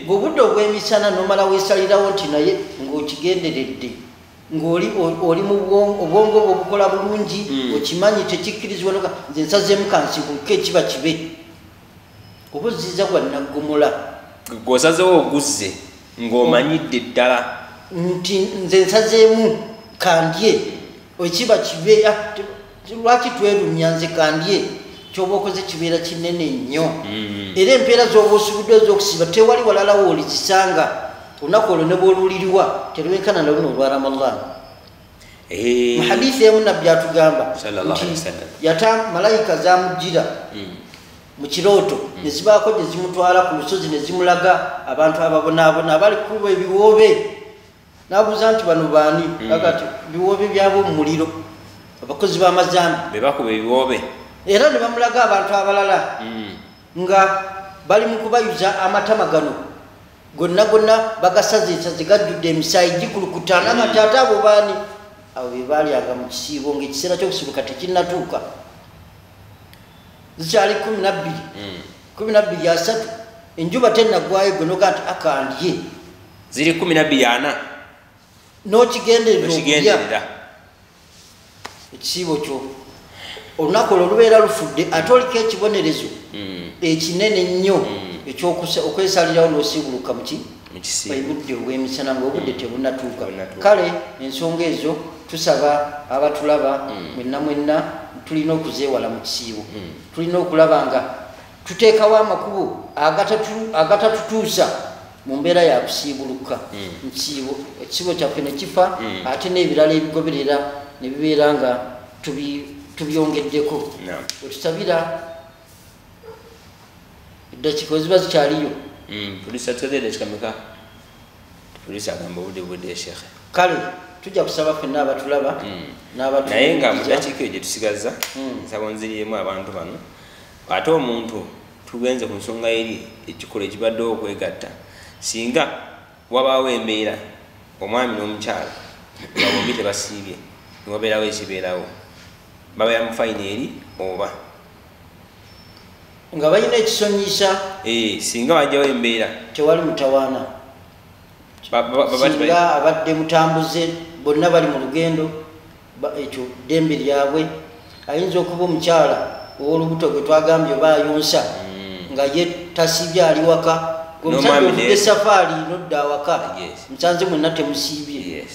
ng'obudde obw'emisana nomala weesalirawo nti naye ng'okigenderedde ng'oli mu obwongo bwe obukola bulungi okimanyi tekikkirizibwa nze nsazeemu kansibulke ekiba kibe oba ozziza gwa naggomola gwosazewo oguzze ng'omanyidde ddala nti nze nsazeemu kandye ekiba kibe lwaki twerumya nze kandye kyoba okoze kibeera kinene nnyo era empeera z'oba osubudde ez'okusiba tewali walala woolizisanga olunaku olwo ne bw'olulirirwa terwenkana na luno olwa ramadan mu hadiisi emu nabbi atugamba nti malayika zamujjira mu kirooto ne zibaako gye zimutwala ku lusozi ne zimulaga abantu ababonaabona abali kuba ebiwoobe n'abuuza nti bano baani agati biwoobe byabo mu muliro abakozi b'amazambi bebakuba ebiwoobe era ne bamulaga abantu abalala nga bali mu kubayuza amatama gano gonna bagasazeesaze gajjudde emisaayi gikulukuta n'amataata abo baani abo be baalyanga mu kisiibo ng'ekiseera ky'okusibuka tekinnatuuka zikyali 12 enjuba tennaggwayo gwe noga nti akandye ziri 12 n'okigenderera ekisiibo kyo olunaku olwo lubeera lufudde ate oliko ekibonerezo ekinene nnyo okwesalirawo n'osiibuluka mukibudde obw'emisana ng'obudde tebunnatuuka kale ensonga ezo tusaba abatulaba mwenna tulina okuzeewala mu kisiibo tulina okulaba nga tuteekawo amakubo agatatutuusa mu mbeera ya kusiibuluka mu kisiibo ekisiibo kyaffe ne kifa ate n'ebirala ebigoberera ne bibeera nga tubyongeddeko wetusabira eddakiika weziba zikyaliyo kale tujja kusaba ffenna abatulaba naye nga mu dakiika eyo gye tusigaza nsaba nziriemu abantu bano ate omuntu tugenze ku nsonga eri ekikola ekibaddewo okwegatta singa wabaawo embeera omwami n'omukyala nga bombi tebasiibye niwabeerawo ekibeerawo babeera mu fayini eri oba nga balina ekisonyisa singa wajjawo embeera tewali mutawaana singa abadde mutambuze bonna bali mu lugendo ekyo ddembe lyabwe ayinza okuba omukyala ow'olubuto gwe twagambye oba ayonsa nga ye tasiibye ali waka omusajja ovudde safaari nodda awaka musanze mwenna temusiibye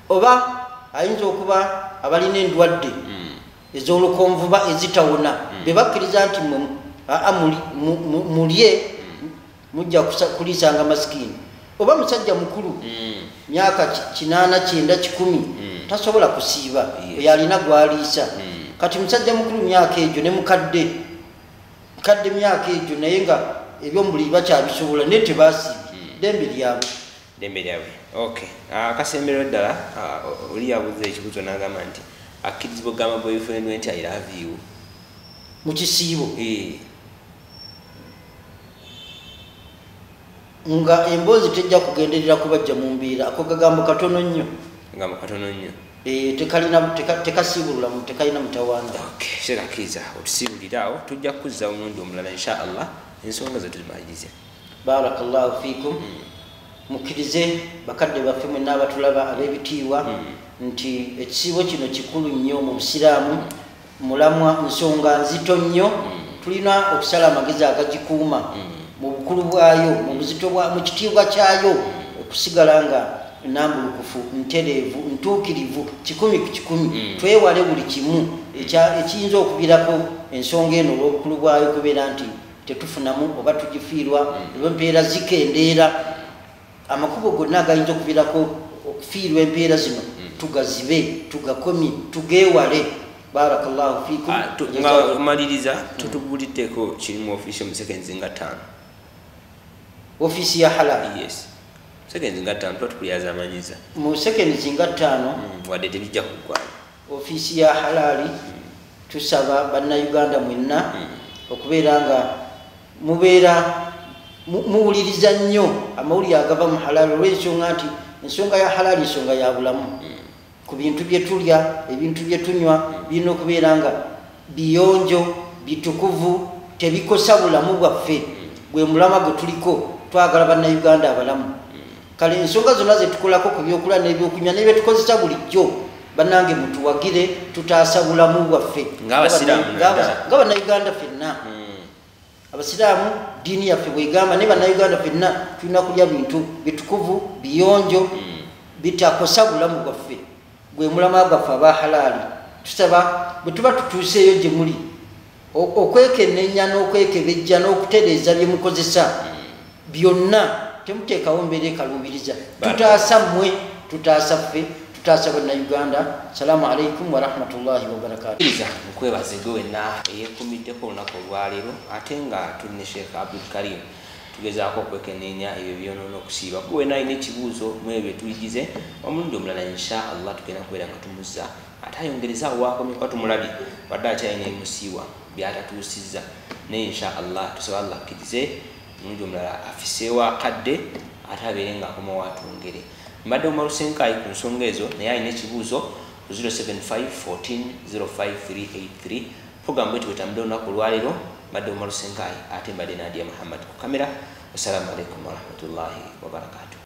oba ayinza okuba abalina endwadde ez'olukonvuba ezitawona be bakkiriza nti mulye mujja kuliisanga masikini oba musajja mukulu myaka 8 9 10 tasobola kusiiba oyo alina gwaliisa kati musajja mukulu myaka egyo ne mukadde myaka egyo naye nga ebyomubuli bakyabisobola naye tebasiibye dembe lyabwe okay akasembero ddala oli yabuuza ekibuzo n'agamba nti akkirizibwa gamba boyfriend we nti I love you mu kisiibo nga emboozi tejja kugenderera kubajja mu mbeera ako kagambo katono nnyo tekasiibulula tekalina mutawaana kirakiza otusiibuliraawo tujja kuzza omulundi omulala insha allah ensonga ze tuzimalirize barakallahu fiikum mukkirize bakadde baffe mwenna abatulaba ab'ebitiibwa nti ekisiibo kino kikulu nnyo mu busiraamu mulamwa nsonga nzito nnyo tulina okusala amagezi agagikuuma mu bukulu bwayo mu buzito mu kitiibwa kyayo okusigala nga nambulukufu ntereevu ntuukirivu 100 twewale buli kimu ekiyinza okubirako ensonga eno olw'obukulu bwayo kubeera nti tetufunamu oba tugifiirwa empeera zikendeera amakubo gonna agayinza okubirako okufiirwa empeera zino tugazibe tugakomye tugeewale barakallahu fiikum nga maliriza tutubuliddeko kirimu ofiisi mu seconds nga 5 ofisi ya halali yes seconds nga 5 tukuyaza amanyiza mu seconds nga 5 wadde tebijja kuggwana ofisi ya halali tusaba bannayuganda mwenna okubeera nga mubeera muwuliriza nnyo amawulire agava mu halali olw'ensonga nti ensonga ya halali nsonga ya bulamu ku bintu bye tulya ebintu bye tunywa birina okubeera nga biyonjo bitukuvu tebikosa bulamu bwaffe gwe mulama gwe tuliko twagala bannayuganda abalamu kale ensonga zonna zetukolako ku byokulya n'ebyokunywa nebyetukozesa bulijjo bannange mutuwagire tutaasa bulamu bwaffe nga bannayuganda ffenna abasiraamu diini yaffe bwegamba ne bannayuganda ffenna tulina kulya bintu bitukuvu biyonjo bitakosa bulamu bwaffe gwe mulama gwaffe aba halaali tusaba bwe tuba tutuuseeyo gye muli okwekenneenya n'okwekebejja n'okutereeza bye mukozesa byonna temuteekawo mbeera ekaluubiriza tutaasa mmwe tutaasa ffe tutaasa bannayuganda. Salaamu alaikum warahmatullahi wabarakatuh. Nkwebaze gwe wenna eyeekumiddeko olunaku olwaleero ate nga tuli ne Sheikh Abdul Karim tugezaako okwekenneenya ebyo byonoona okusiiba. Gwe wenna alina ekibuuzo mu ebyo tuyigize omulundi omulala insha allah tugenda kubeera nga tumuzza ate ayongerezaawo waakomye kuba tumulabye wadde akyalina emusiiwa byatatuusizza naye insha allah tusaba allah akkirize omulundi omulala afiseewo akadde ate abeere ng'akoma waatwongere. Mbadde Omar Senkai ku nsonga ezo naye alina ekibuuzo ku 075140533 programu bwe tuwetambudde olunaku olwaleero. Mbadde Omar Senkai ate mbadde Nadia Muhammad ku kamera. Wassalamu alaikum warahmatullahi wabarakatuh.